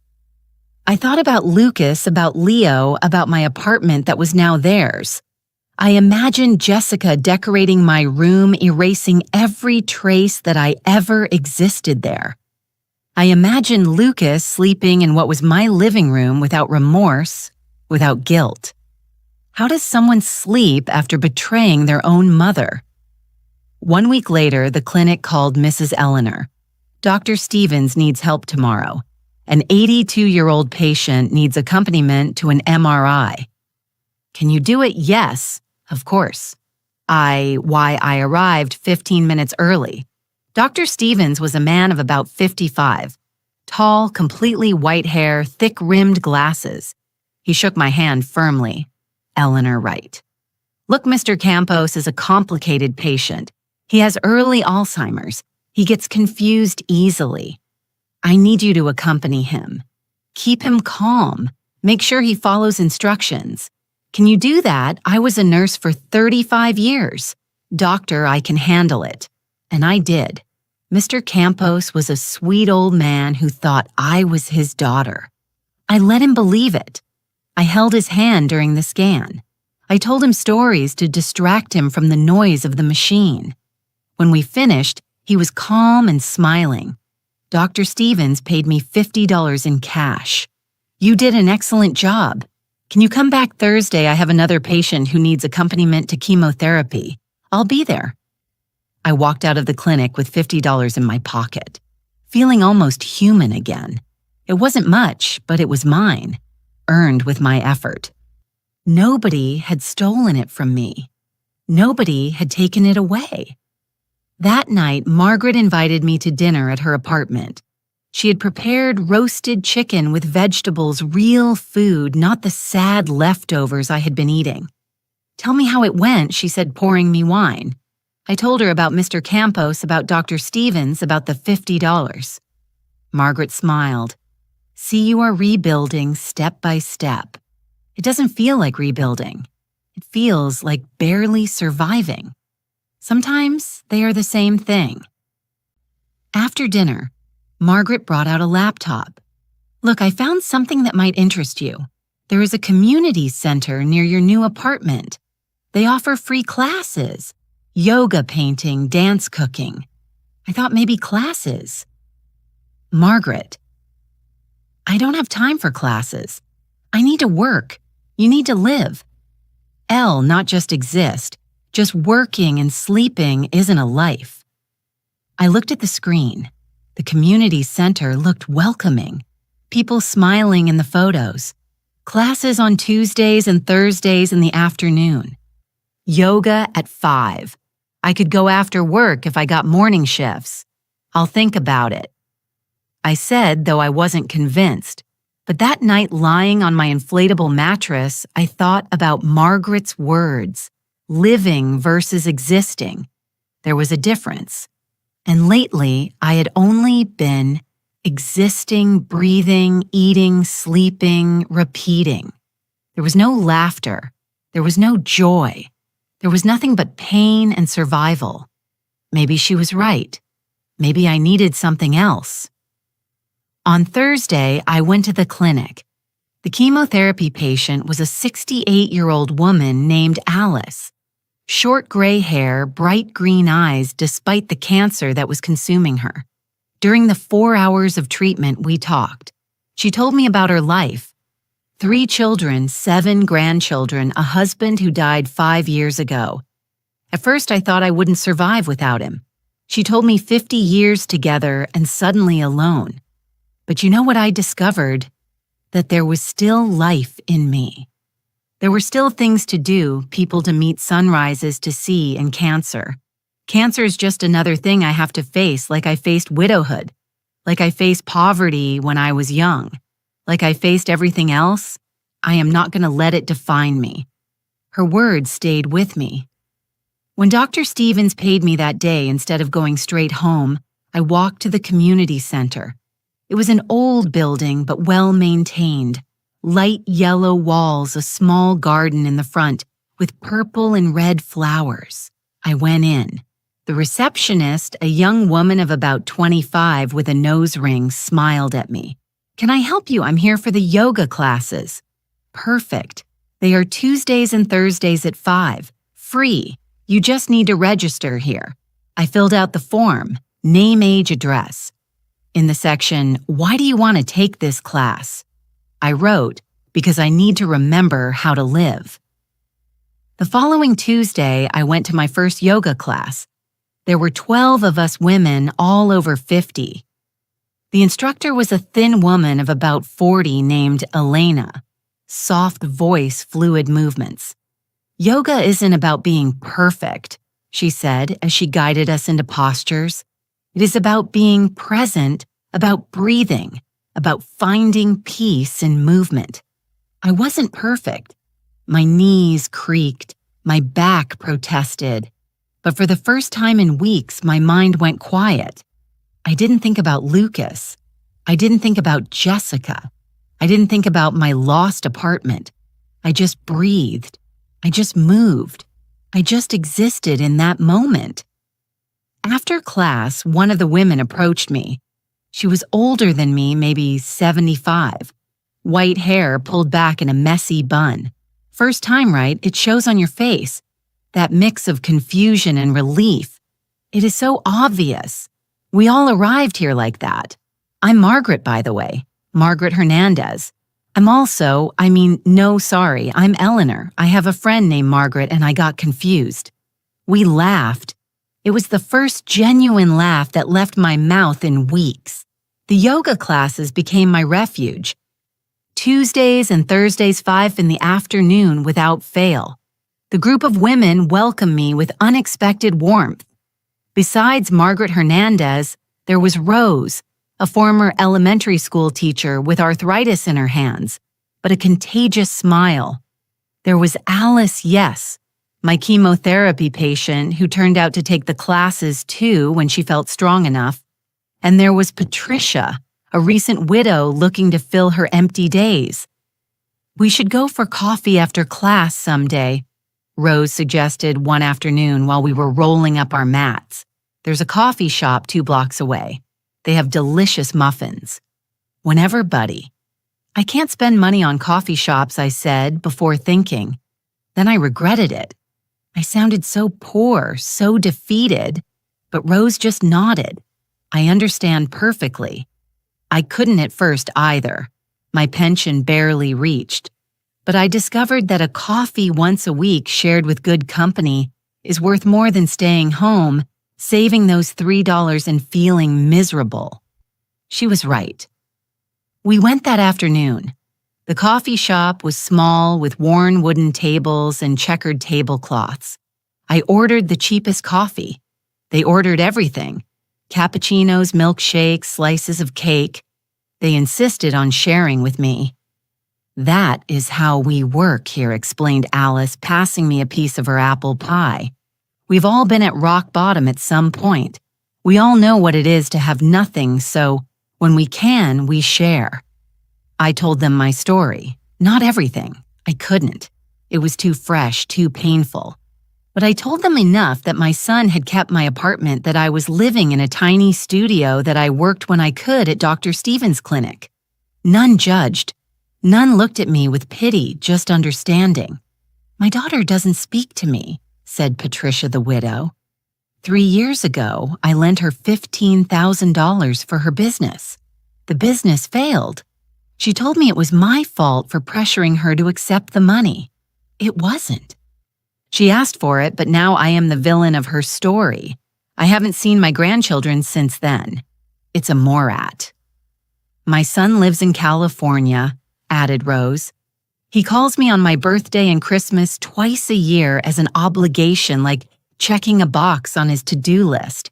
I thought about Lucas, about Leo, about my apartment that was now theirs. I imagined Jessica decorating my room, erasing every trace that I ever existed there. I imagined Lucas sleeping in what was my living room without remorse, without guilt. How does someone sleep after betraying their own mother? 1 week later, the clinic called Mrs. Eleanor. Dr. Stevens needs help tomorrow. An 82-year-old patient needs accompaniment to an MRI. Can you do it? Yes, of course. I arrived 15 minutes early. Dr. Stevens was a man of about 55. Tall, completely white hair, thick-rimmed glasses. He shook my hand firmly. Eleanor Wright. Look, Mr. Campos is a complicated patient. He has early Alzheimer's. He gets confused easily. I need you to accompany him. Keep him calm. Make sure he follows instructions. Can you do that? I was a nurse for 35 years. Doctor, I can handle it. And I did. Mr. Campos was a sweet old man who thought I was his daughter. I let him believe it. I held his hand during the scan. I told him stories to distract him from the noise of the machine. When we finished, he was calm and smiling. Dr. Stevens paid me $50 in cash. You did an excellent job. Can you come back Thursday? I have another patient who needs accompaniment to chemotherapy. I'll be there. I walked out of the clinic with $50 in my pocket, feeling almost human again. It wasn't much, but it was mine, earned with my effort. Nobody had stolen it from me. Nobody had taken it away. That night, Margaret invited me to dinner at her apartment. She had prepared roasted chicken with vegetables, real food, not the sad leftovers I had been eating. Tell me how it went, she said, pouring me wine. I told her about Mr. Campos, about Dr. Stevens, about the $50. Margaret smiled. See, you are rebuilding step by step. It doesn't feel like rebuilding. It feels like barely surviving. Sometimes they are the same thing. After dinner, Margaret brought out a laptop. Look, I found something that might interest you. There is a community center near your new apartment. They offer free classes. Yoga, painting, dance, cooking. I thought maybe classes. Margaret. I don't have time for classes. I need to work. You need to live. Not just exist. Just working and sleeping isn't a life. I looked at the screen. The community center looked welcoming. People smiling in the photos. Classes on Tuesdays and Thursdays in the afternoon. Yoga at 5. I could go after work if I got morning shifts. I'll think about it. I said, though I wasn't convinced. But that night lying on my inflatable mattress, I thought about Margaret's words. Living versus existing. There was a difference. And lately, I had only been existing, breathing, eating, sleeping, repeating. There was no laughter. There was no joy. There was nothing but pain and survival. Maybe she was right. Maybe I needed something else. On Thursday, I went to the clinic. The chemotherapy patient was a 68-year-old woman named Alice. Short gray hair, bright green eyes despite the cancer that was consuming her. During the 4 hours of treatment, we talked. She told me about her life. 3 children, 7 grandchildren, a husband who died 5 years ago. At first, I thought I wouldn't survive without him. She told me 50 years together and suddenly alone. But you know what I discovered? That there was still life in me. There were still things to do, people to meet, sunrises to see, and cancer. Cancer is just another thing I have to face, like I faced widowhood, like I faced poverty when I was young, like I faced everything else. I am not going to let it define me. Her words stayed with me. When Dr. Stevens paid me that day, instead of going straight home, I walked to the community center. It was an old building, but well-maintained. Light yellow walls, a small garden in the front with purple and red flowers. I went in. The receptionist, a young woman of about 25 with a nose ring, smiled at me. Can I help you? I'm here for the yoga classes. Perfect. They are Tuesdays and Thursdays at 5. Free. You just need to register here. I filled out the form. Name, age, address. In the section, "Why do you want to take this class?" I wrote, "Because I need to remember how to live." The following Tuesday, I went to my first yoga class. There were 12 of us women, all over 50. The instructor was a thin woman of about 40 named Elena. Soft voice, fluid movements. "Yoga isn't about being perfect," she said as she guided us into postures. "It is about being present, about breathing, about finding peace in movement." I wasn't perfect. My knees creaked, my back protested. But for the first time in weeks, my mind went quiet. I didn't think about Lucas. I didn't think about Jessica. I didn't think about my lost apartment. I just breathed. I just moved. I just existed in that moment. After class, one of the women approached me. She was older than me, maybe 75. White hair pulled back in a messy bun. First time, right? It shows on your face. That mix of confusion and relief. It is so obvious. We all arrived here like that. I'm Margaret, by the way. Margaret Hernandez. I'm Eleanor. I have a friend named Margaret and I got confused. We laughed. It was the first genuine laugh that left my mouth in weeks. The yoga classes became my refuge. Tuesdays and Thursdays 5 in the afternoon without fail. The group of women welcomed me with unexpected warmth. Besides Margaret Hernandez, there was Rose, a former elementary school teacher with arthritis in her hands, but a contagious smile. There was Alice Yes, my chemotherapy patient who turned out to take the classes too when she felt strong enough. And there was Patricia, a recent widow looking to fill her empty days. "We should go for coffee after class someday," Rose suggested one afternoon while we were rolling up our mats. "There's a coffee shop 2 blocks away. They have delicious muffins." "Whenever, buddy." "I can't spend money on coffee shops," I said before thinking. Then I regretted it. I sounded so poor, so defeated, but Rose just nodded. I understand perfectly. I couldn't at first either. My pension barely reached. But I discovered that a coffee once a week shared with good company is worth more than staying home, saving those $3 and feeling miserable. She was right. We went that afternoon. The coffee shop was small with worn wooden tables and checkered tablecloths. I ordered the cheapest coffee. They ordered everything: cappuccinos, milkshakes, slices of cake. They insisted on sharing with me. "That is how we work here," explained Alice, passing me a piece of her apple pie. "We've all been at rock bottom at some point. We all know what it is to have nothing, so when we can, we share." I told them my story. Not everything. I couldn't. It was too fresh, too painful. But I told them enough that my son had kept my apartment, that I was living in a tiny studio, that I worked when I could at Dr. Stevens' clinic. None judged. None looked at me with pity, just understanding. "My daughter doesn't speak to me," said Patricia the widow. 3 years ago, I lent her $15,000 for her business. The business failed. She told me it was my fault for pressuring her to accept the money. It wasn't. She asked for it, but now I am the villain of her story. I haven't seen my grandchildren since then. It's a morat. "My son lives in California," added Rose. "He calls me on my birthday and Christmas twice a year as an obligation, like checking a box on his to-do list.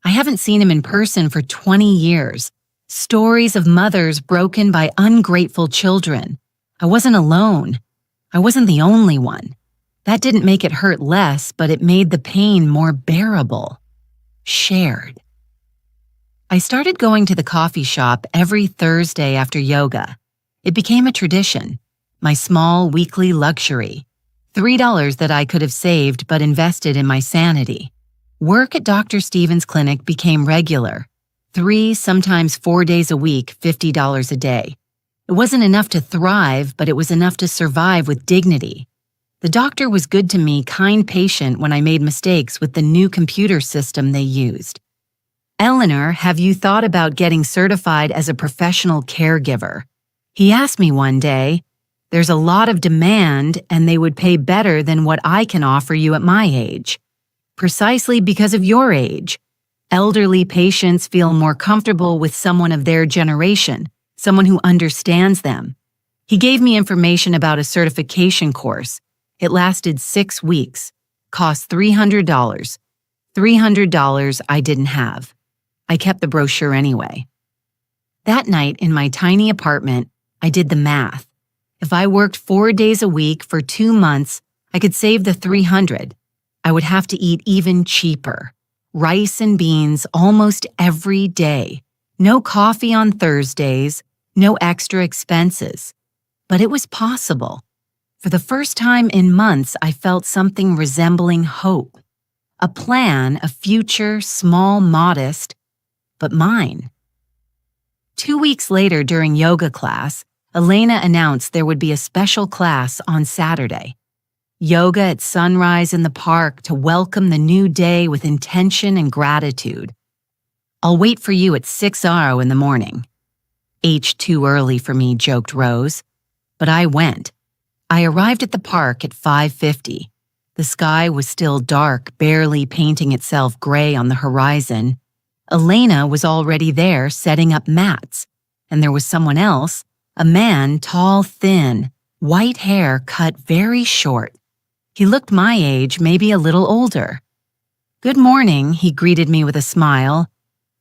I haven't seen him in person for 20 years. Stories of mothers broken by ungrateful children. I wasn't alone. I wasn't the only one. That didn't make it hurt less, but it made the pain more bearable. Shared." I started going to the coffee shop every Thursday after yoga. It became a tradition, my small weekly luxury. $3 that I could have saved but invested in my sanity. Work at Dr. Stevens' clinic became regular. 3, sometimes 4 days a week, $50 a day. It wasn't enough to thrive, but it was enough to survive with dignity. The doctor was good to me, kind patient when I made mistakes with the new computer system they used. "Eleanor, have you thought about getting certified as a professional caregiver?" He asked me one day. "There's a lot of demand, and they would pay better than what I can offer you at my age." Precisely because of your age. Elderly patients feel more comfortable with someone of their generation, someone who understands them. He gave me information about a certification course. It lasted 6 weeks, cost $300. $300 I didn't have. I kept the brochure anyway. That night in my tiny apartment, I did the math. If I worked 4 days a week for 2 months, I could save the $300. I would have to eat even cheaper. Rice and beans almost every day. No coffee on Thursdays, no extra expenses. But it was possible. For the first time in months, I felt something resembling hope. A plan, a future, small, modest, but mine. 2 weeks later during yoga class, Elena announced there would be a special class on Saturday. Yoga at sunrise in the park to welcome the new day with intention and gratitude. "I'll wait for you at 6:00 in the morning." "H too early for me," joked Rose. But I went. I arrived at the park at 5:50. The sky was still dark, barely painting itself gray on the horizon. Elena was already there setting up mats. And there was someone else, a man, tall, thin, white hair cut very short. He looked my age, maybe a little older. "Good morning," he greeted me with a smile.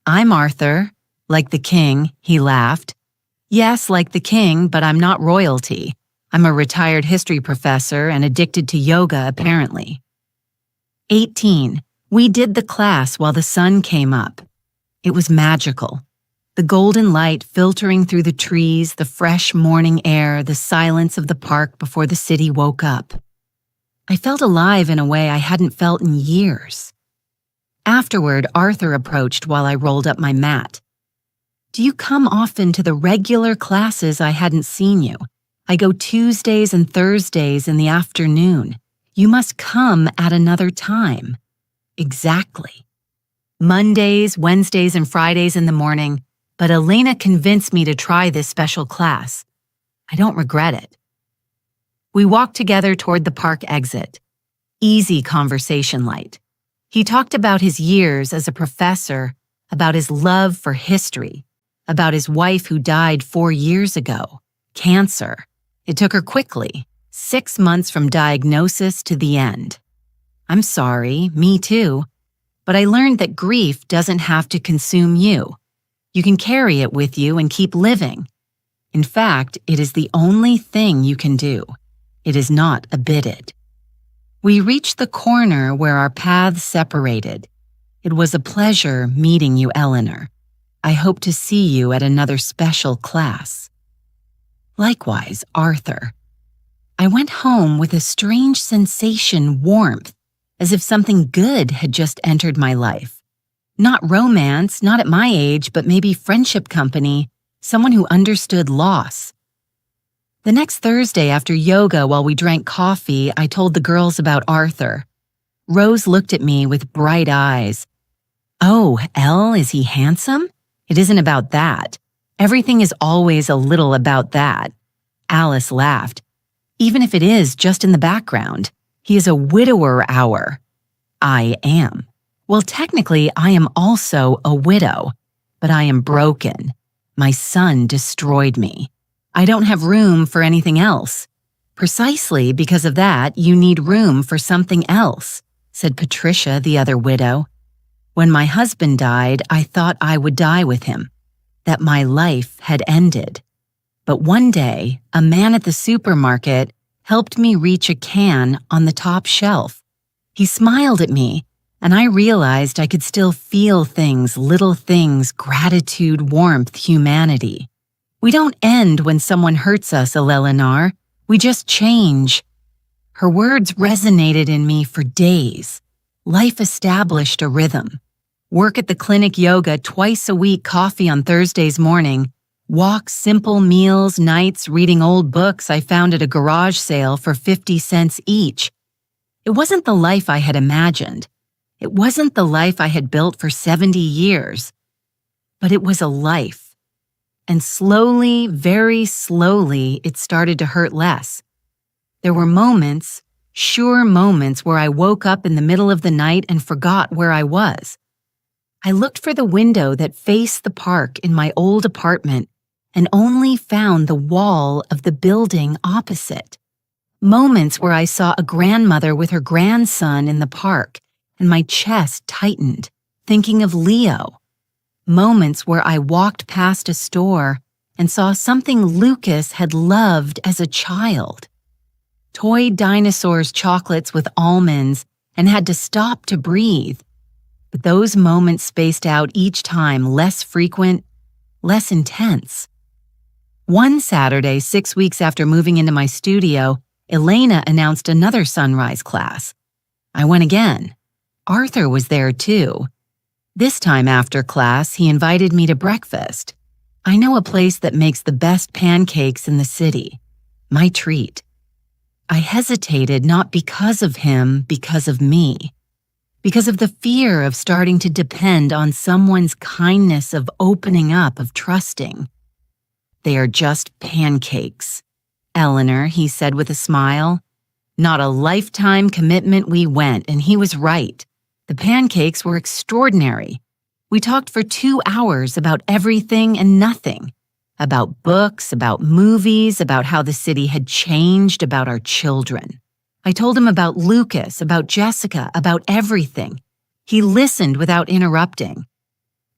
"I'm Arthur." "Like the king," he laughed. "Yes, like the king, but I'm not royalty. I'm a retired history professor and addicted to yoga, apparently." 18. We did the class while the sun came up. It was magical. The golden light filtering through the trees, the fresh morning air, the silence of the park before the city woke up. I felt alive in a way I hadn't felt in years. Afterward, Arthur approached while I rolled up my mat. "Do you come often to the regular classes? I hadn't seen you. I go Tuesdays and Thursdays in the afternoon. You must come at another time." "Exactly. Mondays, Wednesdays, and Fridays in the morning, but Elena convinced me to try this special class. I don't regret it." We walked together toward the park exit. Easy conversation light. He talked about his years as a professor, about his love for history, about his wife who died 4 years ago, cancer. It took her quickly, 6 months from diagnosis to the end. "I'm sorry, me too. But I learned that grief doesn't have to consume you. You can carry it with you and keep living. In fact, it is the only thing you can do. It is not abitted." We reached the corner where our paths separated. "It was a pleasure meeting you, Eleanor. I hope to see you at another special class." Likewise, Arthur. I went home with a strange sensation, warmth, as if something good had just entered my life. Not romance, not at my age, but maybe friendship company, someone who understood loss. The next Thursday after yoga while we drank coffee, I told the girls about Arthur. Rose looked at me with bright eyes. "Oh, Elle, is he handsome? It isn't about that. Everything is always a little about that." Alice laughed. "Even if it is just in the background, he is a widower hour." "I am. Well, technically, I am also a widow, but I am broken. My son destroyed me. I don't have room for anything else. Precisely because of that, you need room for something else," said Patricia, the other widow. "When my husband died, I thought I would die with him, that my life had ended. But one day, a man at the supermarket helped me reach a can on the top shelf. He smiled at me, and I realized I could still feel things, little things, gratitude, warmth, humanity. We don't end when someone hurts us, Eleanor. We just change." Her words resonated in me for days. Life established a rhythm. Work at the clinic, yoga twice a week, coffee on Thursdays morning, walks, simple meals, nights, reading old books I found at a garage sale for 50 cents each. It wasn't the life I had imagined. It wasn't the life I had built for 70 years, but it was a life. And slowly, very slowly, it started to hurt less. There were moments, sure moments, where I woke up in the middle of the night and forgot where I was. I looked for the window that faced the park in my old apartment and only found the wall of the building opposite. Moments where I saw a grandmother with her grandson in the park and my chest tightened, thinking of Leo. Moments where I walked past a store and saw something Lucas had loved as a child. Toy dinosaurs chocolates with almonds and had to stop to breathe. But those moments spaced out each time, less frequent, less intense. One Saturday, 6 weeks after moving into my studio, Elena announced another sunrise class. I went again. Arthur was there too. This time after class, he invited me to breakfast. I know a place that makes the best pancakes in the city. My treat. I hesitated not because of him, because of me. Because of the fear of starting to depend on someone's kindness, of opening up, of trusting. They are just pancakes, Eleanor, he said with a smile. Not a lifetime commitment. We went, and he was right. The pancakes were extraordinary. We talked for 2 hours about everything and nothing. About books, about movies, about how the city had changed, about our children. I told him about Lucas, about Jessica, about everything. He listened without interrupting.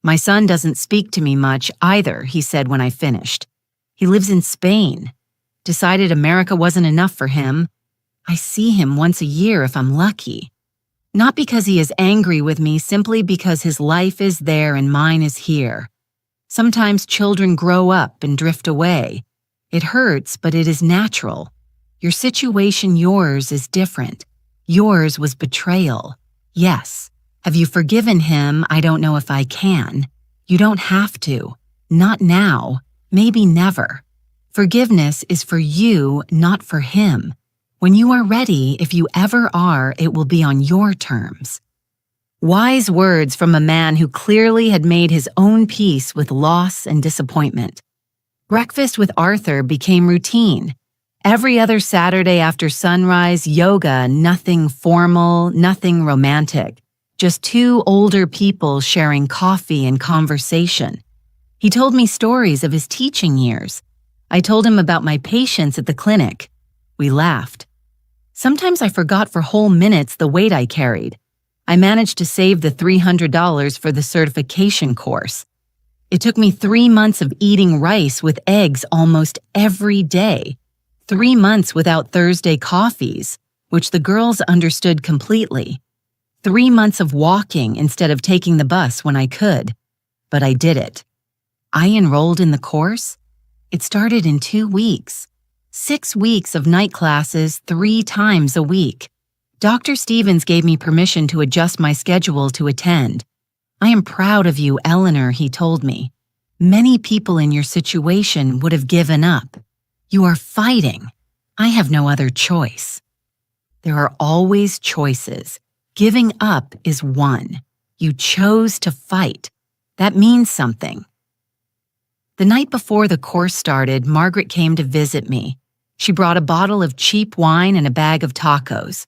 My son doesn't speak to me much either, he said when I finished. He lives in Spain. Decided America wasn't enough for him. I see him once a year if I'm lucky. Not because he is angry with me, simply because his life is there and mine is here. Sometimes children grow up and drift away. It hurts, but it is natural. Your situation, yours, is different. Yours was betrayal. Yes. Have you forgiven him? I don't know if I can. You don't have to. Not now. Maybe never. Forgiveness is for you, not for him. When you are ready, if you ever are, it will be on your terms. Wise words from a man who clearly had made his own peace with loss and disappointment. Breakfast with Arthur became routine. Every other Saturday after sunrise, yoga, nothing formal, nothing romantic. Just 2 older people sharing coffee and conversation. He told me stories of his teaching years. I told him about my patients at the clinic. We laughed. Sometimes I forgot for whole minutes the weight I carried. I managed to save the $300 for the certification course. It took me 3 months of eating rice with eggs almost every day. 3 months without Thursday coffees, which the girls understood completely. 3 months of walking instead of taking the bus when I could. But I did it. I enrolled in the course. It started in 2 weeks. 6 weeks of night classes 3 times a week. Dr. Stevens gave me permission to adjust my schedule to attend. I am proud of you, Eleanor, he told me. Many people in your situation would have given up. You are fighting. I have no other choice. There are always choices. Giving up is one. You chose to fight. That means something. The night before the course started, Margaret came to visit me. She brought a bottle of cheap wine and a bag of tacos.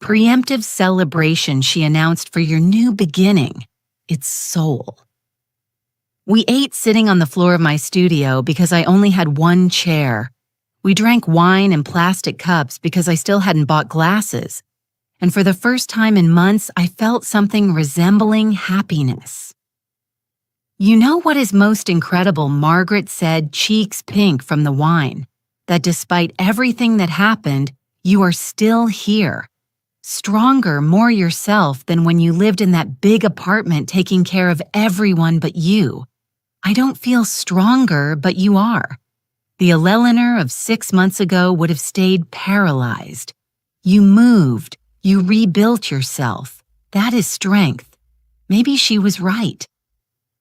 Preemptive celebration, she announced, for your new beginning. It's soul. We ate sitting on the floor of my studio because I only had 1 chair. We drank wine in plastic cups because I still hadn't bought glasses. And for the first time in months, I felt something resembling happiness. You know what is most incredible, Margaret said, cheeks pink from the wine, that despite everything that happened, you are still here. Stronger, more yourself than when you lived in that big apartment taking care of everyone but you. I don't feel stronger, but you are. The Eleanor of 6 months ago would have stayed paralyzed. You moved. You rebuilt yourself. That is strength. Maybe she was right.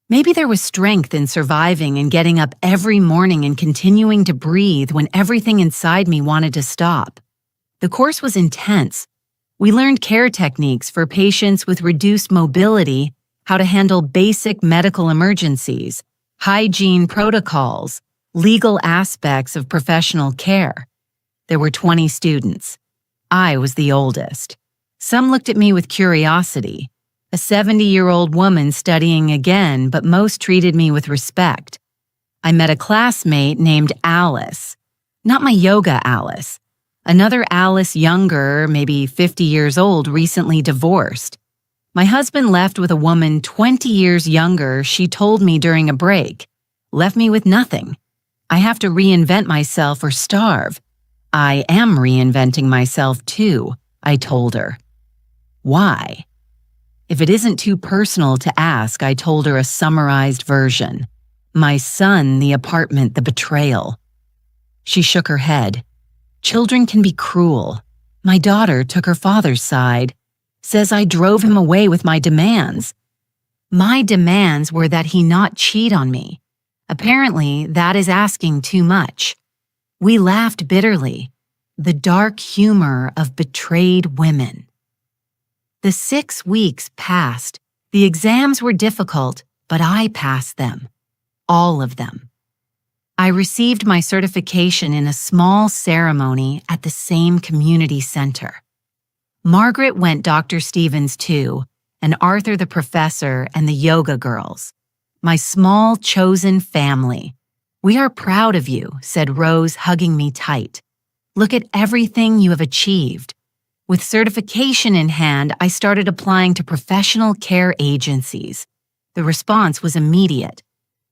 Maybe there was strength in surviving and getting up every morning and continuing to breathe when everything inside me wanted to stop. The course was intense. We learned care techniques for patients with reduced mobility, how to handle basic medical emergencies, hygiene protocols, legal aspects of professional care. There were 20 students. I was the oldest. Some looked at me with curiosity. A 70-year-old woman studying again, but most treated me with respect. I met a classmate named Alice. Not my yoga Alice. Another Alice younger, maybe 50 years old, recently divorced. My husband left with a woman 20 years younger, she told me during a break. Left me with nothing. I have to reinvent myself or starve. I am reinventing myself too, I told her. Why? If it isn't too personal to ask, I told her a summarized version. My son, the apartment, the betrayal. She shook her head. Children can be cruel. My daughter took her father's side. Says I drove him away with my demands. My demands were that he not cheat on me. Apparently, that is asking too much. We laughed bitterly. The dark humor of betrayed women. The 6 weeks passed. The exams were difficult, but I passed them. All of them. I received my certification in a small ceremony at the same community center. Margaret went Dr. Stevens too, and Arthur the professor and the yoga girls. My small chosen family. We are proud of you, said Rose, hugging me tight. Look at everything you have achieved. With certification in hand, I started applying to professional care agencies. The response was immediate.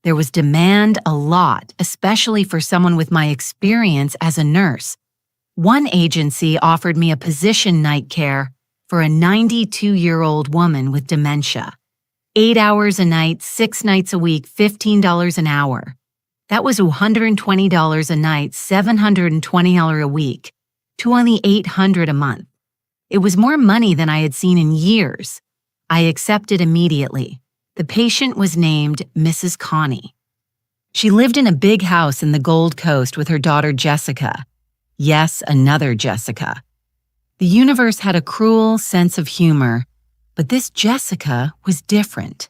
There was demand a lot, especially for someone with my experience as a nurse. One agency offered me a position night care for a 92-year-old woman with dementia. 8 hours a night, 6 nights a week, $15 an hour. That was $120 a night, $720 a week, $2,800 a month. It was more money than I had seen in years. I accepted immediately. The patient was named Mrs. Connie. She lived in a big house in the Gold Coast with her daughter Jessica. Yes, another Jessica. The universe had a cruel sense of humor, but this Jessica was different.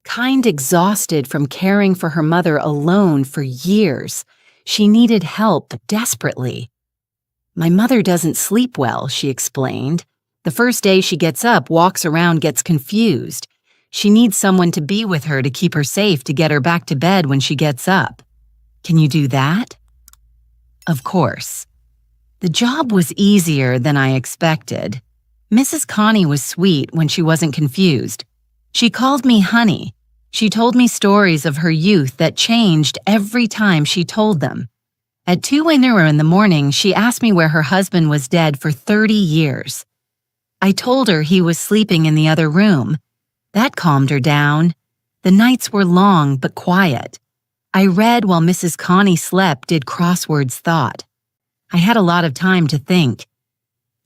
Kind exhausted from caring for her mother alone for years, she needed help desperately. My mother doesn't sleep well, she explained. The first day she gets up, walks around, gets confused. She needs someone to be with her to keep her safe, to get her back to bed when she gets up. Can you do that? Of course. The job was easier than I expected. Mrs. Connie was sweet when she wasn't confused. She called me honey. She told me stories of her youth that changed every time she told them. At 2 in the morning, she asked me where her husband was dead for 30 years. I told her he was sleeping in the other room. That calmed her down. The nights were long but quiet. I read while Mrs. Connie slept, did crosswords thought. I had a lot of time to think.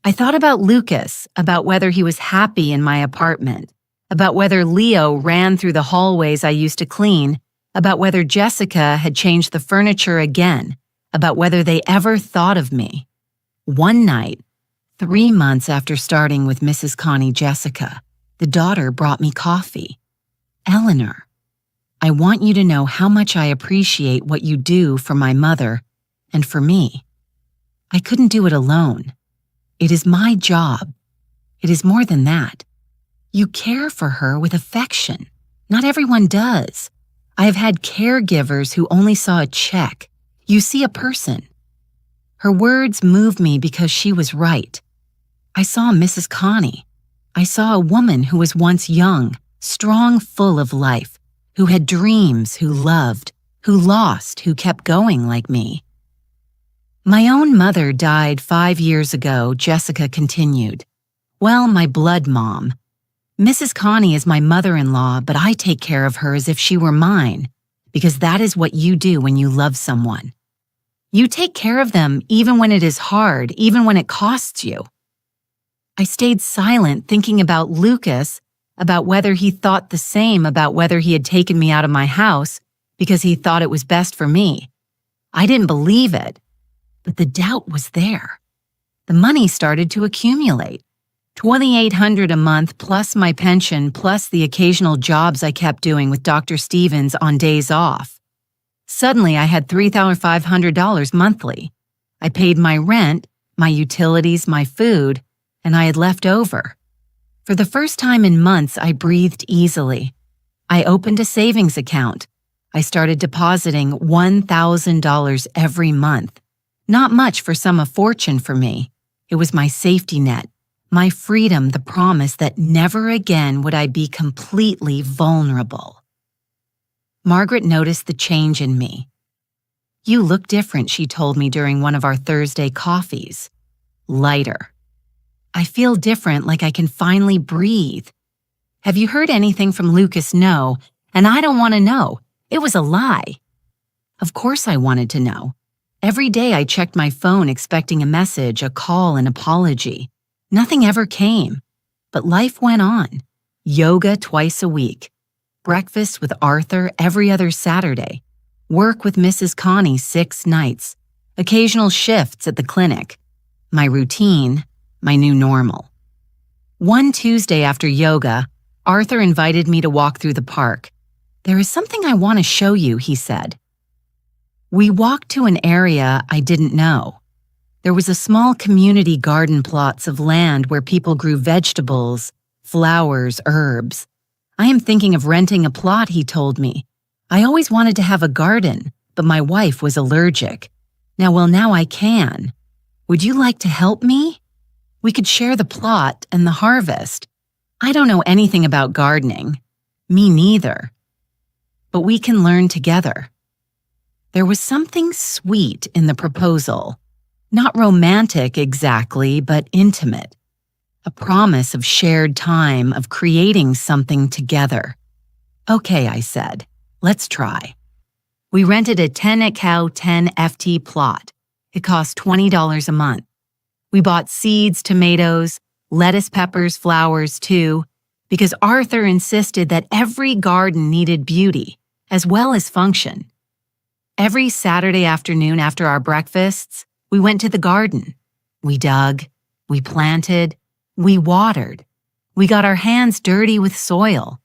I thought about Lucas, about whether he was happy in my apartment, about whether Leo ran through the hallways I used to clean, about whether Jessica had changed the furniture again, about whether they ever thought of me. One night, 3 months after starting with Mrs. Connie Jessica, the daughter brought me coffee. Eleanor, I want you to know how much I appreciate what you do for my mother and for me. I couldn't do it alone. It is my job. It is more than that. You care for her with affection. Not everyone does. I have had caregivers who only saw a check. You see a person. Her words moved me because she was right. I saw Mrs. Connie. I saw a woman who was once young, strong, full of life, who had dreams, who loved, who lost, who kept going like me. My own mother died 5 years ago, Jessica continued. Well, my blood mom. Mrs. Connie is my mother-in-law, but I take care of her as if she were mine, because that is what you do when you love someone. You take care of them even when it is hard, even when it costs you. I stayed silent thinking about Lucas, about whether he thought the same about whether he had taken me out of my house because he thought it was best for me. I didn't believe it, but the doubt was there. The money started to accumulate. $2,800 a month plus my pension plus the occasional jobs I kept doing with Dr. Stevens on days off. Suddenly, I had $3,500 monthly. I paid my rent, my utilities, my food, and I had left over. For the first time in months, I breathed easily. I opened a savings account. I started depositing $1,000 every month. Not much for some a fortune for me. It was my safety net, my freedom, the promise that never again would I be completely vulnerable. Margaret noticed the change in me. "You look different," she told me during one of our Thursday coffees. "Lighter. I feel different, like I can finally breathe. Have you heard anything from Lucas? No, and I don't want to know. It was a lie." Of course I wanted to know. Every day I checked my phone expecting a message, a call, an apology. Nothing ever came. But life went on. Yoga twice a week. Breakfast with Arthur every other Saturday. Work with Mrs. Connie 6 nights. Occasional shifts at the clinic. My routine, my new normal. One Tuesday after yoga, Arthur invited me to walk through the park. "There is something I want to show you," he said. We walked to an area I didn't know. There was a small community garden plots of land where people grew vegetables, flowers, herbs. "I am thinking of renting a plot," he told me. "I always wanted to have a garden, but my wife was allergic. Now I can. Would you like to help me? We could share the plot and the harvest. I don't know anything about gardening. Me neither. But we can learn together." There was something sweet in the proposal. Not romantic exactly, but intimate. A promise of shared time, of creating something together. "Okay," I said. "Let's try." We rented a 10-acre 10 FT plot. It cost $20 a month. We bought seeds, tomatoes, lettuce, peppers, flowers too, because Arthur insisted that every garden needed beauty, as well as function. Every Saturday afternoon after our breakfasts, we went to the garden. We dug, we planted, we watered. We got our hands dirty with soil.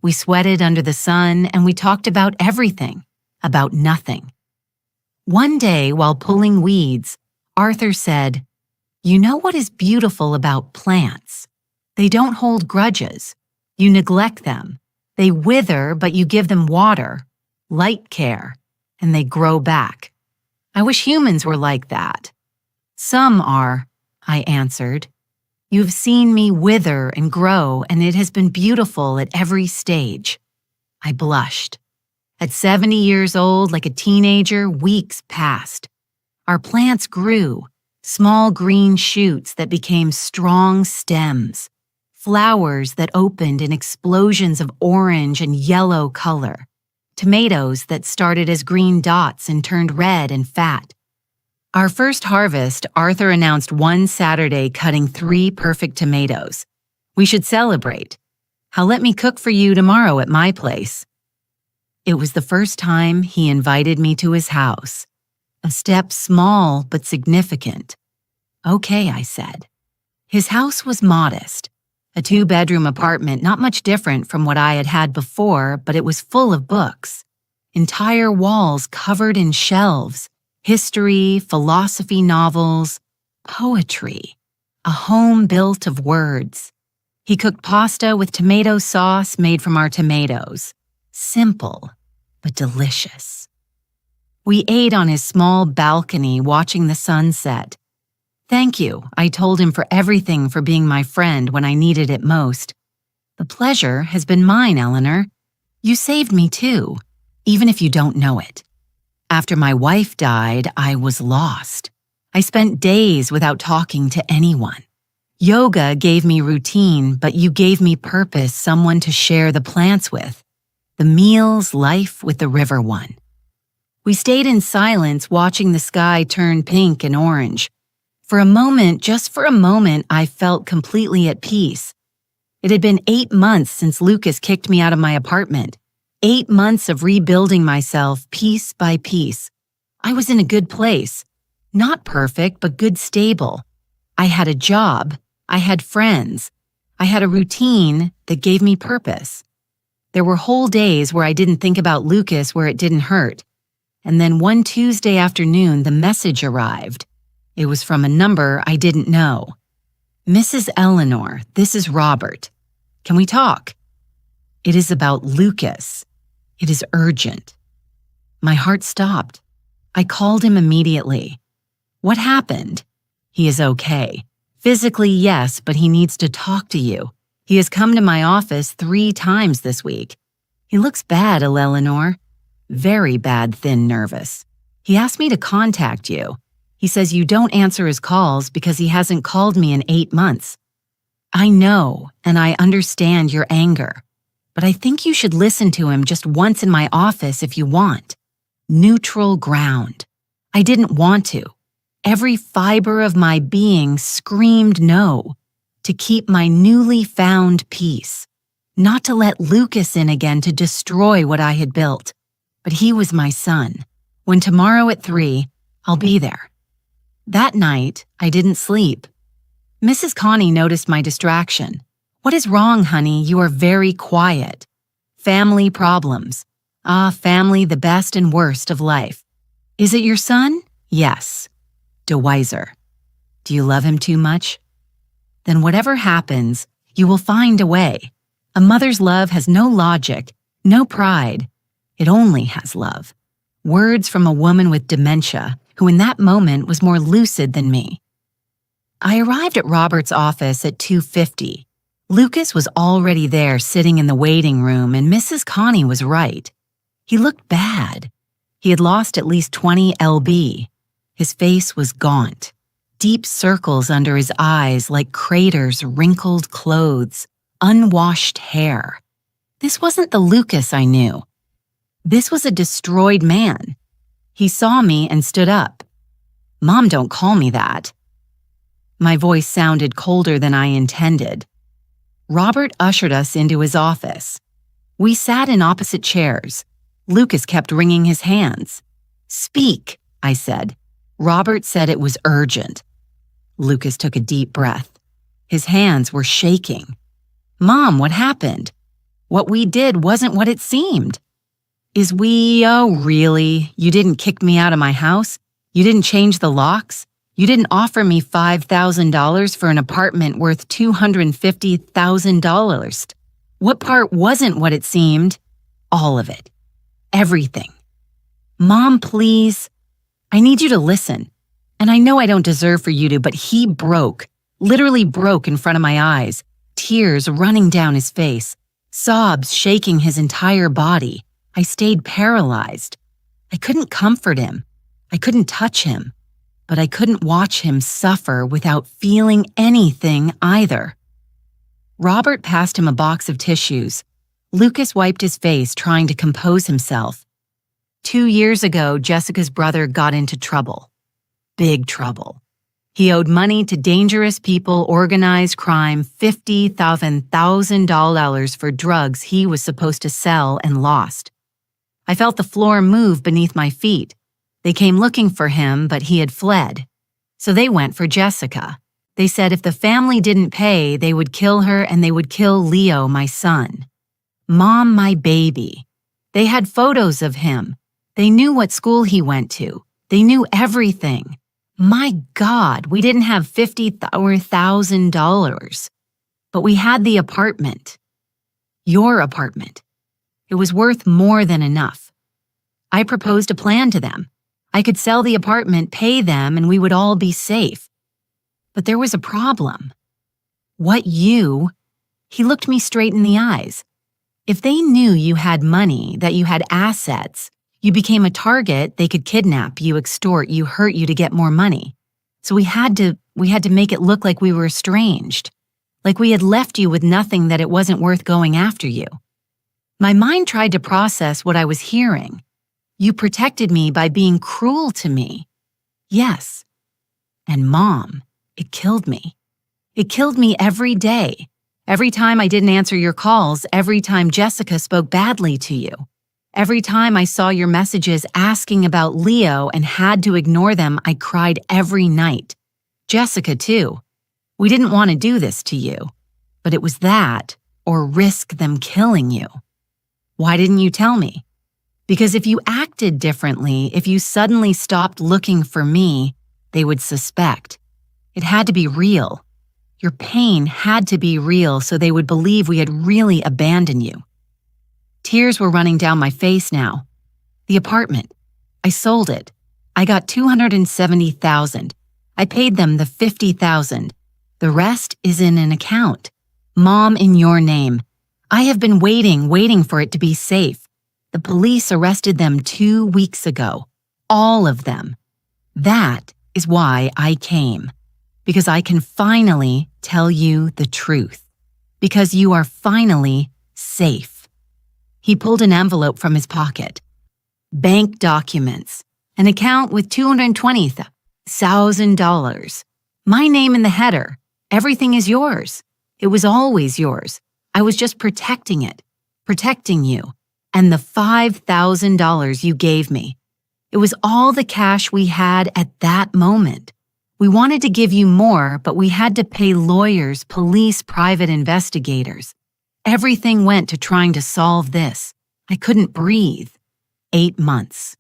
We sweated under the sun, and we talked about everything, about nothing. One day, while pulling weeds, Arthur said, "You know what is beautiful about plants? They don't hold grudges. You neglect them. They wither, but you give them water, light care, and they grow back. I wish humans were like that." "Some are," I answered. "You've seen me wither and grow, and it has been beautiful at every stage." I blushed. At 70 years old, like a teenager, weeks passed. Our plants grew, small green shoots that became strong stems, flowers that opened in explosions of orange and yellow color, tomatoes that started as green dots and turned red and fat. Our first harvest, Arthur announced one Saturday cutting 3 perfect tomatoes. "We should celebrate. How let me cook for you tomorrow at my place." It was the first time he invited me to his house. A step small but significant. "Okay," I said. His house was modest. A 2-bedroom apartment, not much different from what I had had before, but it was full of books. Entire walls covered in shelves, history, philosophy novels, poetry. A home built of words. He cooked pasta with tomato sauce made from our tomatoes. Simple, but delicious. We ate on his small balcony watching the sunset. "Thank you," I told him, "for everything, for being my friend when I needed it most. The pleasure has been mine, Eleanor. You saved me too, even if you don't know it. After my wife died, I was lost. I spent days without talking to anyone. Yoga gave me routine, but you gave me purpose, someone to share the plants with. The meals, life with the river one." We stayed in silence, watching the sky turn pink and orange. For a moment, just for a moment, I felt completely at peace. It had been 8 months since Lucas kicked me out of my apartment. 8 months of rebuilding myself piece by piece. I was in a good place. Not perfect, but good, stable. I had a job, I had friends. I had a routine that gave me purpose. There were whole days where I didn't think about Lucas where it didn't hurt. And then one Tuesday afternoon, the message arrived. It was from a number I didn't know. "Mrs. Eleanor, this is Robert. Can we talk? It is about Lucas. It is urgent." My heart stopped. I called him immediately. "What happened?" "He is okay. Physically, yes, but he needs to talk to you. He has come to my office 3 times this week. He looks bad, Eleanor. Very bad, thin, nervous. He asked me to contact you. He says you don't answer his calls because he hasn't called me in 8 months. I know, and I understand your anger, but I think you should listen to him just once in my office if you want. Neutral ground." I didn't want to. Every fiber of my being screamed no, to keep my newly found peace, not to let Lucas in again to destroy what I had built. But he was my son. When tomorrow at 3, I'll be there. That night, I didn't sleep. Mrs. Connie noticed my distraction. "What is wrong, honey? You are very quiet." "Family problems." "Ah, family, the best and worst of life." "Is it your son?" "Yes." "DeWeiser. Do you love him too much?" "Then whatever happens, you will find a way. A mother's love has no logic, no pride. It only has love." Words from a woman with dementia, who in that moment was more lucid than me. I arrived at Robert's office at 2:50. Lucas was already there sitting in the waiting room, and Mrs. Connie was right. He looked bad. He had lost at least 20 lb. His face was gaunt. Deep circles under his eyes like craters, wrinkled clothes, unwashed hair. This wasn't the Lucas I knew. This was a destroyed man. He saw me and stood up. "Mom, don't call me that." My voice sounded colder than I intended. Robert ushered us into his office. We sat in opposite chairs. Lucas kept wringing his hands. "Speak," I said. Robert said it was urgent. Lucas took a deep breath. His hands were shaking. "Mom, what happened? What we did wasn't what it seemed." Oh, really? You didn't kick me out of my house? You didn't change the locks? You didn't offer me $5,000 for an apartment worth $250,000? What part wasn't what it seemed? All of it. Everything. Mom, please. I need you to listen. And I know I don't deserve for you to, but he broke, literally broke in front of my eyes, tears running down his face, sobs shaking his entire body. I stayed paralyzed. I couldn't comfort him. I couldn't touch him. But I couldn't watch him suffer without feeling anything either. Robert passed him a box of tissues. Lucas wiped his face, trying to compose himself. 2 years ago, Jessica's brother got into trouble. Big trouble. He owed money to dangerous people, organized crime, $50,000 for drugs he was supposed to sell and lost. I felt the floor move beneath my feet. They came looking for him, but he had fled. So they went for Jessica. They said if the family didn't pay, they would kill her and they would kill Leo, my son. Mom, my baby. They had photos of him. They knew what school he went to. They knew everything. My God, we didn't have $50,000. But we had the apartment. Your apartment. It was worth more than enough. I proposed a plan to them. I could sell the apartment, pay them, and we would all be safe. But there was a problem. He looked me straight in the eyes. If they knew you had money, that you had assets, you became a target, they could kidnap you, extort you, hurt you to get more money. So we had to make it look like we were estranged, like we had left you with nothing, that it wasn't worth going after you. My mind tried to process what I was hearing. You protected me by being cruel to me. Yes. And Mom, it killed me. It killed me every day. Every time I didn't answer your calls, every time Jessica spoke badly to you. Every time I saw your messages asking about Leo and had to ignore them, I cried every night. Jessica, too. We didn't want to do this to you, but it was that or risk them killing you. Why didn't you tell me? Because if you acted differently, if you suddenly stopped looking for me, they would suspect. It had to be real. Your pain had to be real so they would believe we had really abandoned you. Tears were running down my face now. The apartment. I sold it. I got $270,000. I paid them the $50,000. The rest is in an account. Mom, in your name. I have been waiting for it to be safe. The police arrested them 2 weeks ago. All of them. That is why I came. Because I can finally tell you the truth. Because you are finally safe. He pulled an envelope from his pocket. Bank documents. An account with $220,000. My name in the header. Everything is yours. It was always yours. I was just protecting it. Protecting you. And the $5,000 you gave me. It was all the cash we had at that moment. We wanted to give you more, but we had to pay lawyers, police, private investigators. Everything went to trying to solve this. I couldn't breathe. 8 months.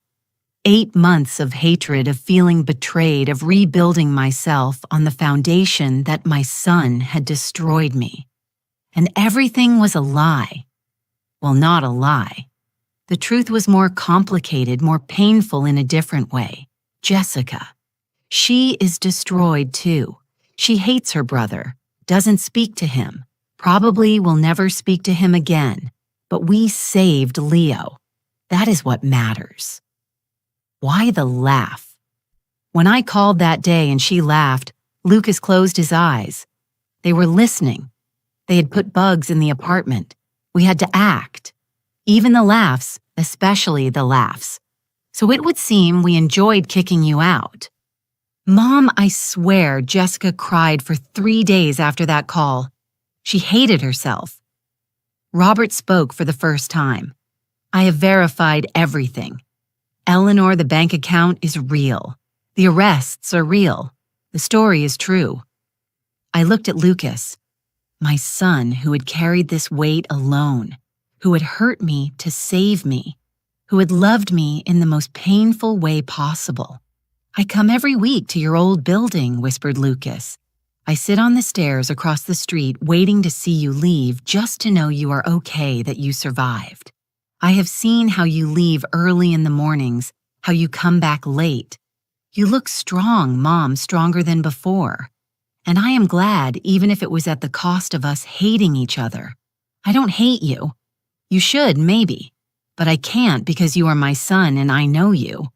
8 months of hatred, of feeling betrayed, of rebuilding myself on the foundation that my son had destroyed me. And everything was a lie. Well, not a lie. The truth was more complicated, more painful in a different way. Jessica. She is destroyed too. She hates her brother, doesn't speak to him, probably will never speak to him again. But we saved Leo. That is what matters. Why the laugh? When I called that day and she laughed, Lucas closed his eyes. They were listening. They had put bugs in the apartment. We had to act. Even the laughs, especially the laughs. So it would seem we enjoyed kicking you out. Mom, I swear Jessica cried for 3 days after that call. She hated herself. Robert spoke for the first time. I have verified everything. Eleanor, the bank account is real. The arrests are real. The story is true. I looked at Lucas, my son who had carried this weight alone, who had hurt me to save me, who had loved me in the most painful way possible. I come every week to your old building, whispered Lucas. I sit on the stairs across the street waiting to see you leave just to know you are okay, that you survived. I have seen how you leave early in the mornings, how you come back late. You look strong, Mom, stronger than before. And I am glad, even if it was at the cost of us hating each other. I don't hate you. You should, maybe. But I can't because you are my son and I know you.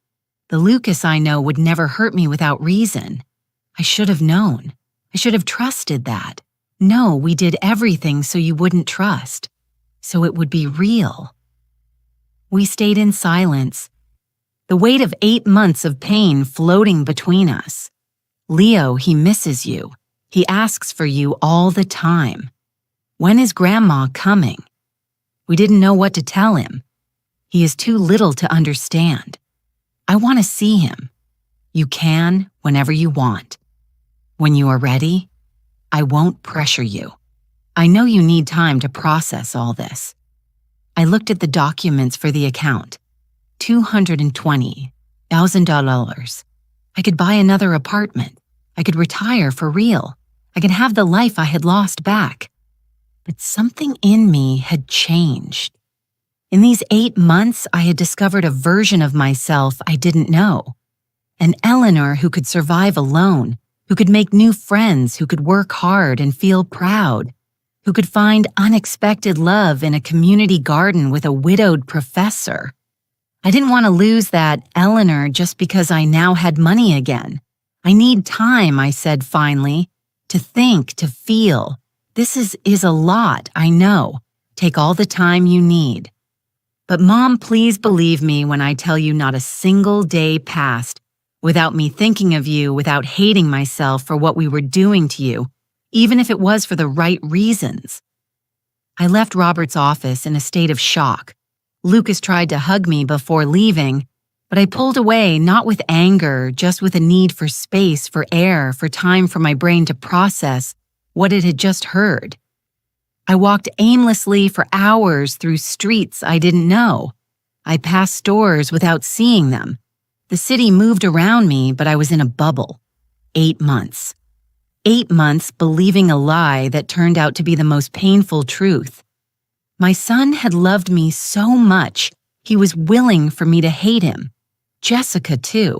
The Lucas I know would never hurt me without reason. I should have known. I should have trusted that. No, we did everything so you wouldn't trust. So it would be real. We stayed in silence. The weight of 8 months of pain floating between us. Leo, he misses you. He asks for you all the time. When is Grandma coming? We didn't know what to tell him. He is too little to understand. I want to see him. You can whenever you want. When you are ready, I won't pressure you. I know you need time to process all this. I looked at the documents for the account. $220,000. I could buy another apartment. I could retire for real. I could have the life I had lost back. But something in me had changed. In these 8 months, I had discovered a version of myself I didn't know. An Eleanor who could survive alone, who could make new friends, who could work hard and feel proud, who could find unexpected love in a community garden with a widowed professor. I didn't want to lose that Eleanor just because I now had money again. I need time, I said finally, to think, to feel. This is a lot, I know. Take all the time you need. But Mom, please believe me when I tell you not a single day passed without me thinking of you, without hating myself for what we were doing to you, even if it was for the right reasons. I left Robert's office in a state of shock. Lucas tried to hug me before leaving, But I pulled away not with anger, just with a need for space, for air, for time for my brain to process what it had just heard. I walked aimlessly for hours through streets I didn't know. I passed stores without seeing them. The city moved around me, but I was in a bubble. 8 months. 8 months believing a lie that turned out to be the most painful truth. My son had loved me so much, he was willing for me to hate him. Jessica, too.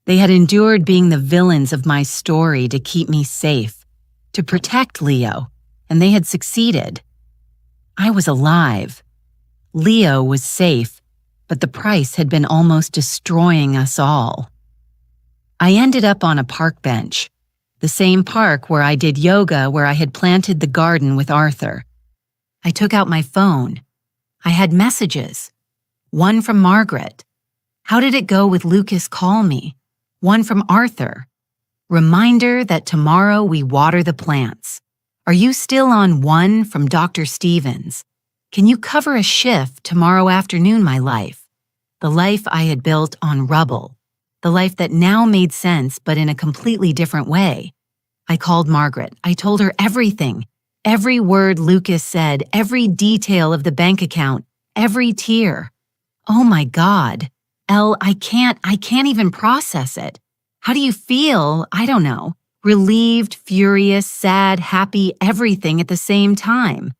They had endured being the villains of my story to keep me safe, to protect Leo, and they had succeeded. I was alive. Leo was safe, but the price had been almost destroying us all. I ended up on a park bench, the same park where I did yoga, where I had planted the garden with Arthur. I took out my phone. I had messages. One from Margaret. How did it go with Lucas? Call me. One from Arthur. Reminder that tomorrow we water the plants. Are you still on? One from Dr. Stevens. Can you cover a shift tomorrow afternoon, my life? The life I had built on rubble. The life that now made sense, but in a completely different way. I called Margaret. I told her everything. Every word Lucas said, every detail of the bank account, every tear. Oh my God. Elle, I can't even process it. How do you feel? I don't know. Relieved, furious, sad, happy, everything at the same time.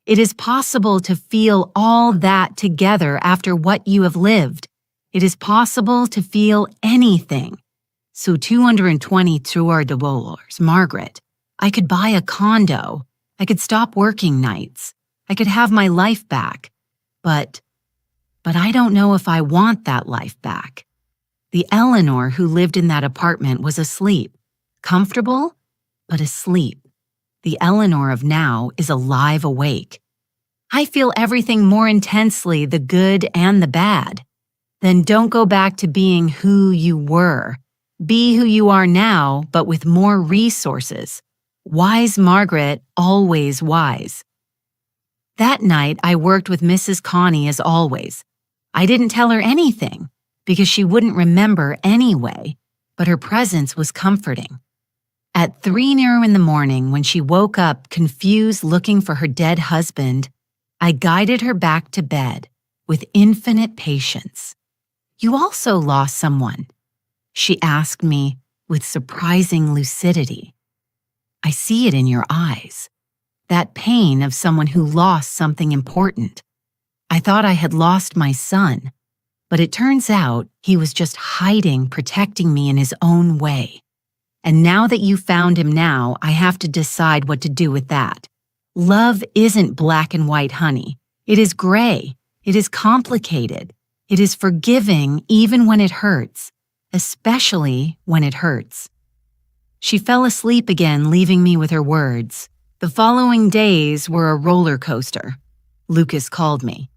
It is possible to feel all that together after what you have lived. It is possible to feel anything. So $222, Margaret. I could buy a condo. I could stop working nights. I could have my life back. But I don't know if I want that life back. The Eleanor who lived in that apartment was asleep. Comfortable, but asleep. The Eleanor of now is alive, awake. I feel everything more intensely, the good and the bad. Then don't go back to being who you were. Be who you are now, but with more resources. Wise Margaret, always wise. That night, I worked with Mrs. Connie as always. I didn't tell her anything, because she wouldn't remember anyway, but her presence was comforting. At 3 in the morning, when she woke up confused looking for her dead husband, I guided her back to bed with infinite patience. You also lost someone, she asked me with surprising lucidity. I see it in your eyes, that pain of someone who lost something important. I thought I had lost my son, but it turns out he was just hiding, protecting me in his own way. And now that you found him now, I have to decide what to do with that. Love isn't black and white, honey. It is gray. It is complicated. It is forgiving even when it hurts, especially when it hurts. She fell asleep again, leaving me with her words. The following days were a roller coaster. Lucas called me.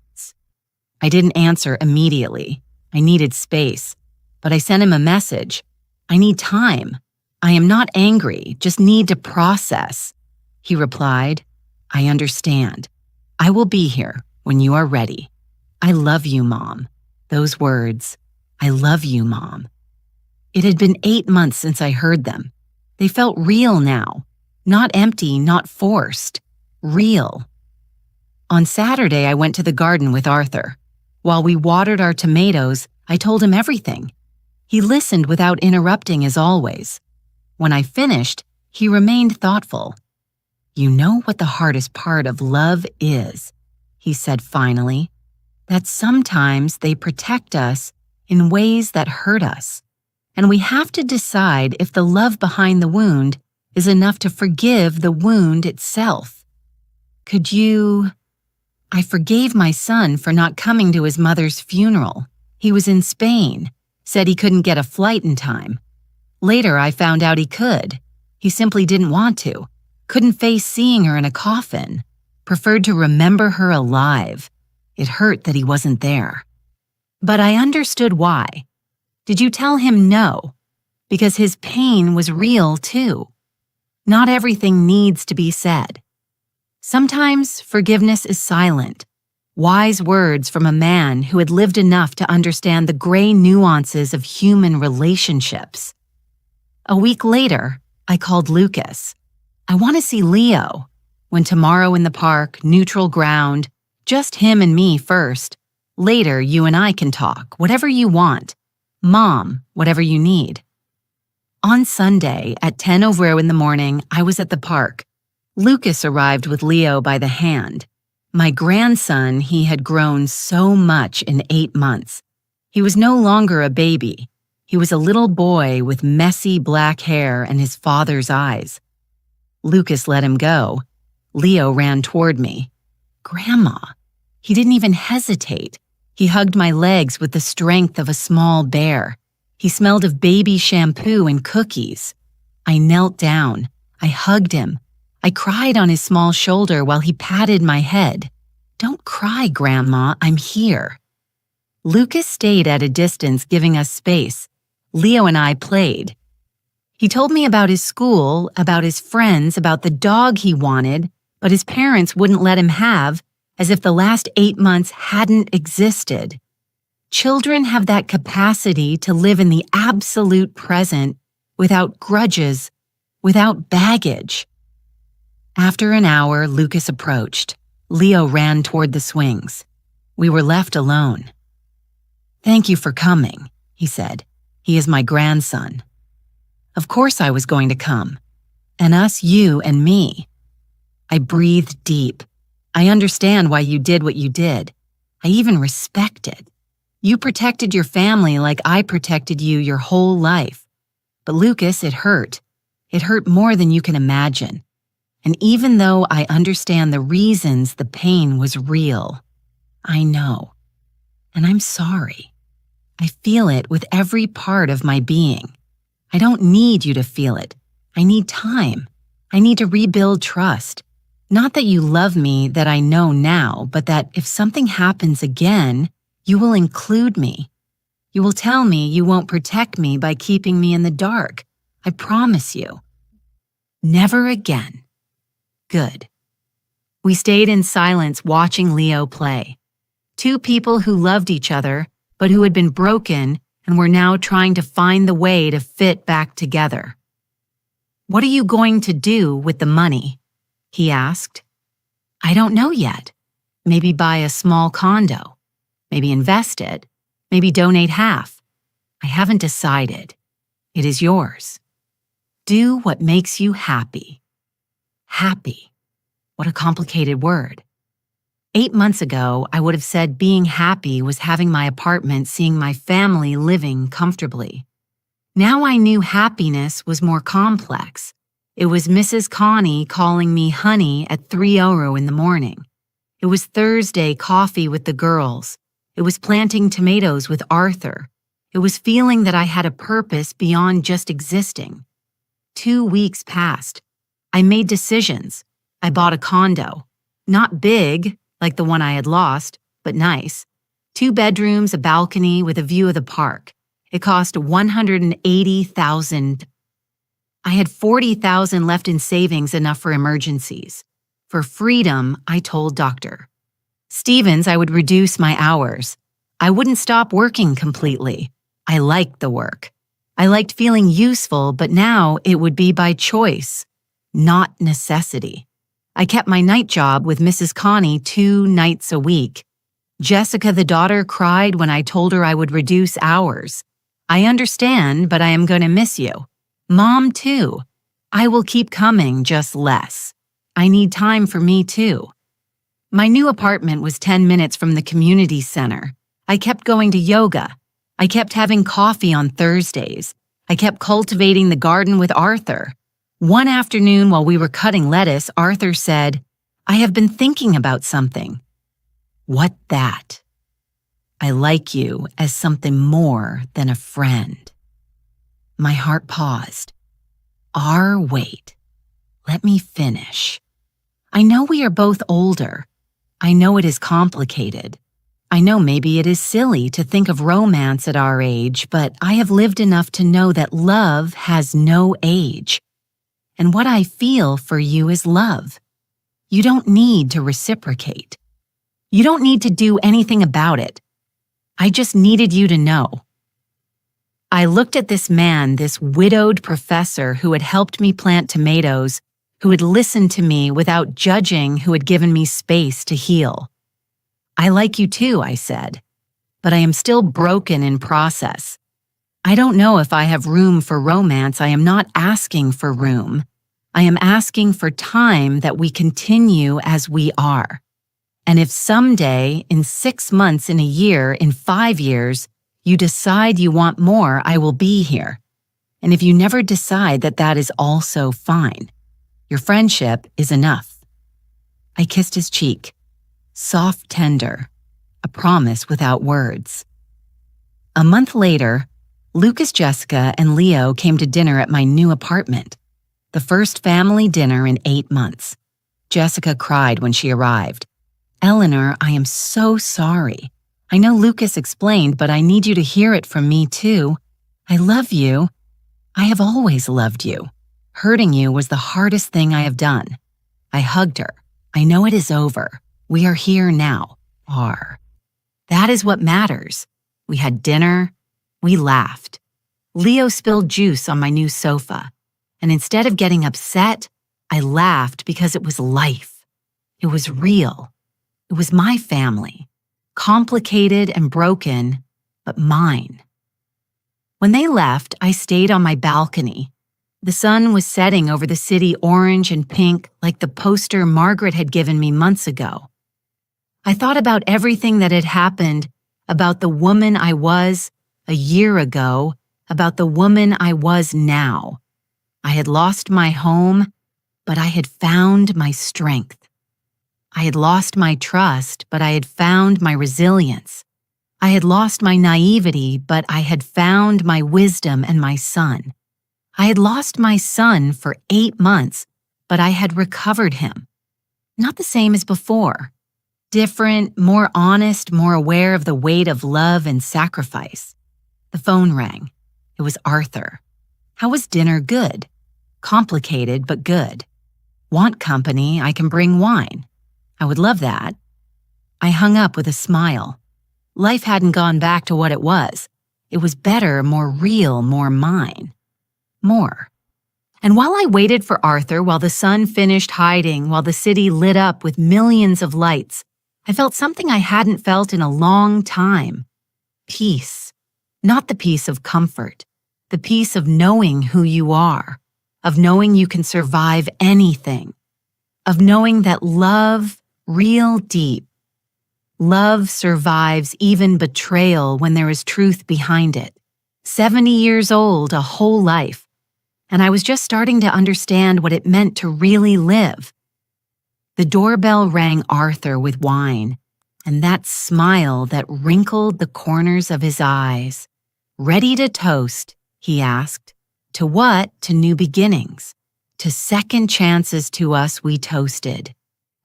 I didn't answer immediately. I needed space, but I sent him a message. I need time. I am not angry, just need to process. He replied, I understand. I will be here when you are ready. I love you, Mom. Those words, I love you, Mom. It had been 8 months since I heard them. They felt real now. Not empty, not forced. Real. On Saturday, I went to the garden with Arthur. While we watered our tomatoes, I told him everything. He listened without interrupting as always. When I finished, he remained thoughtful. You know what the hardest part of love is, he said finally, that sometimes they protect us in ways that hurt us, and we have to decide if the love behind the wound is enough to forgive the wound itself. Could you... I forgave my son for not coming to his mother's funeral. He was in Spain, said he couldn't get a flight in time. Later, I found out he could. He simply didn't want to, couldn't face seeing her in a coffin, preferred to remember her alive. It hurt that he wasn't there. But I understood why. Did you tell him no? Because his pain was real too. Not everything needs to be said. Sometimes forgiveness is silent. Wise words from a man who had lived enough to understand the gray nuances of human relationships. A week later, I called Lucas. I want to see Leo. When tomorrow in the park, neutral ground, just him and me first. Later, you and I can talk, whatever you want. Mom, whatever you need. On Sunday, at 10:00 in the morning, I was at the park. Lucas arrived with Leo by the hand. My grandson, he had grown so much in 8 months. He was no longer a baby. He was a little boy with messy black hair and his father's eyes. Lucas let him go. Leo ran toward me. Grandma. He didn't even hesitate. He hugged my legs with the strength of a small bear. He smelled of baby shampoo and cookies. I knelt down. I hugged him. I cried on his small shoulder while he patted my head. Don't cry, Grandma, I'm here. Lucas stayed at a distance, giving us space. Leo and I played. He told me about his school, about his friends, about the dog he wanted, but his parents wouldn't let him have, as if the last 8 months hadn't existed. Children have that capacity to live in the absolute present without grudges, without baggage. After an hour, Lucas approached. Leo ran toward the swings. We were left alone. Thank you for coming, he said. He is my grandson. Of course I was going to come. And us, you and me. I breathed deep. I understand why you did what you did. I even respect it. You protected your family like I protected you your whole life. But Lucas, it hurt. It hurt more than you can imagine. And even though I understand the reasons the pain was real, I know. And I'm sorry. I feel it with every part of my being. I don't need you to feel it. I need time. I need to rebuild trust. Not that you love me that I know now, but that if something happens again, you will include me. You will tell me you won't protect me by keeping me in the dark. I promise you. Never again. Good. We stayed in silence watching Leo play. Two people who loved each other, but who had been broken and were now trying to find the way to fit back together. What are you going to do with the money? He asked. I don't know yet. Maybe buy a small condo. Maybe invest it. Maybe donate half. I haven't decided. It is yours. Do what makes you happy. Happy. What a complicated word. 8 months ago, I would have said being happy was having my apartment, seeing my family living comfortably. Now I knew happiness was more complex. It was Mrs. Connie calling me honey at 3:00 in the morning. It was Thursday coffee with the girls. It was planting tomatoes with Arthur. It was feeling that I had a purpose beyond just existing. 2 weeks passed. I made decisions. I bought a condo. Not big, like the one I had lost, but nice. 2 bedrooms, a balcony with a view of the park. It cost $180,000. I had $40,000 left in savings, enough for emergencies. For freedom, I told Dr. Stevens I would reduce my hours. I wouldn't stop working completely. I liked the work. I liked feeling useful, but now it would be by choice, not necessity. I kept my night job with Mrs. Connie 2 nights a week. Jessica, the daughter, cried when I told her I would reduce hours. I understand, but I am going to miss you. Mom, too. I will keep coming, just less. I need time for me, too. My new apartment was 10 minutes from the community center. I kept going to yoga. I kept having coffee on Thursdays. I kept cultivating the garden with Arthur. One afternoon while we were cutting lettuce, Arthur said, I have been thinking about something. What that? I like you as something more than a friend. My heart paused. Wait. Let me finish. I know we are both older. I know it is complicated. I know maybe it is silly to think of romance at our age, but I have lived enough to know that love has no age. And what I feel for you is love. You don't need to reciprocate. You don't need to do anything about it. I just needed you to know. I looked at this man, this widowed professor who had helped me plant tomatoes, who had listened to me without judging, who had given me space to heal. I like you too, I said, but I am still broken in process. I don't know if I have room for romance. I am not asking for room. I am asking for time that we continue as we are. And if someday, in 6 months, in a year, in 5 years, you decide you want more, I will be here. And if you never decide, that is also fine. Your friendship is enough. I kissed his cheek, soft, tender, a promise without words. A month later, Lucas, Jessica, and Leo came to dinner at my new apartment, the first family dinner in 8 months. Jessica cried when she arrived. Eleanor, I am so sorry. I know Lucas explained, but I need you to hear it from me too. I love you. I have always loved you. Hurting you was the hardest thing I have done. I hugged her. I know it is over. We are here now. That is what matters. We had dinner. We laughed. Leo spilled juice on my new sofa. And instead of getting upset, I laughed because it was life. It was real. It was my family. Complicated and broken, but mine. When they left, I stayed on my balcony. The sun was setting over the city, orange and pink, like the poster Margaret had given me months ago. I thought about everything that had happened, about the woman I was a year ago, about the woman I was now. I had lost my home, but I had found my strength. I had lost my trust, but I had found my resilience. I had lost my naivety, but I had found my wisdom and my son. I had lost my son for 8 months, but I had recovered him. Not the same as before. Different, more honest, more aware of the weight of love and sacrifice. The phone rang. It was Arthur. How was dinner? Good. Complicated, but good. Want company? I can bring wine. I would love that. I hung up with a smile. Life hadn't gone back to what it was. It was better, more real, more mine. More. And while I waited for Arthur, while the sun finished hiding, while the city lit up with millions of lights, I felt something I hadn't felt in a long time. Peace. Not the peace of comfort. The peace of knowing who you are. Of knowing you can survive anything. Of knowing that love, real deep. Love survives even betrayal when there is truth behind it. 70 years old, a whole life. And I was just starting to understand what it meant to really live. The doorbell rang Arthur with wine, and that smile that wrinkled the corners of his eyes. Ready to toast, he asked. To what? To new beginnings. To second chances to us, we toasted.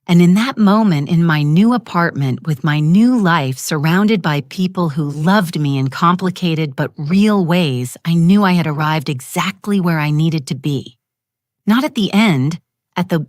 And in that moment, in my new apartment, with my new life surrounded by people who loved me in complicated but real ways, I knew I had arrived exactly where I needed to be. Not at the end, at the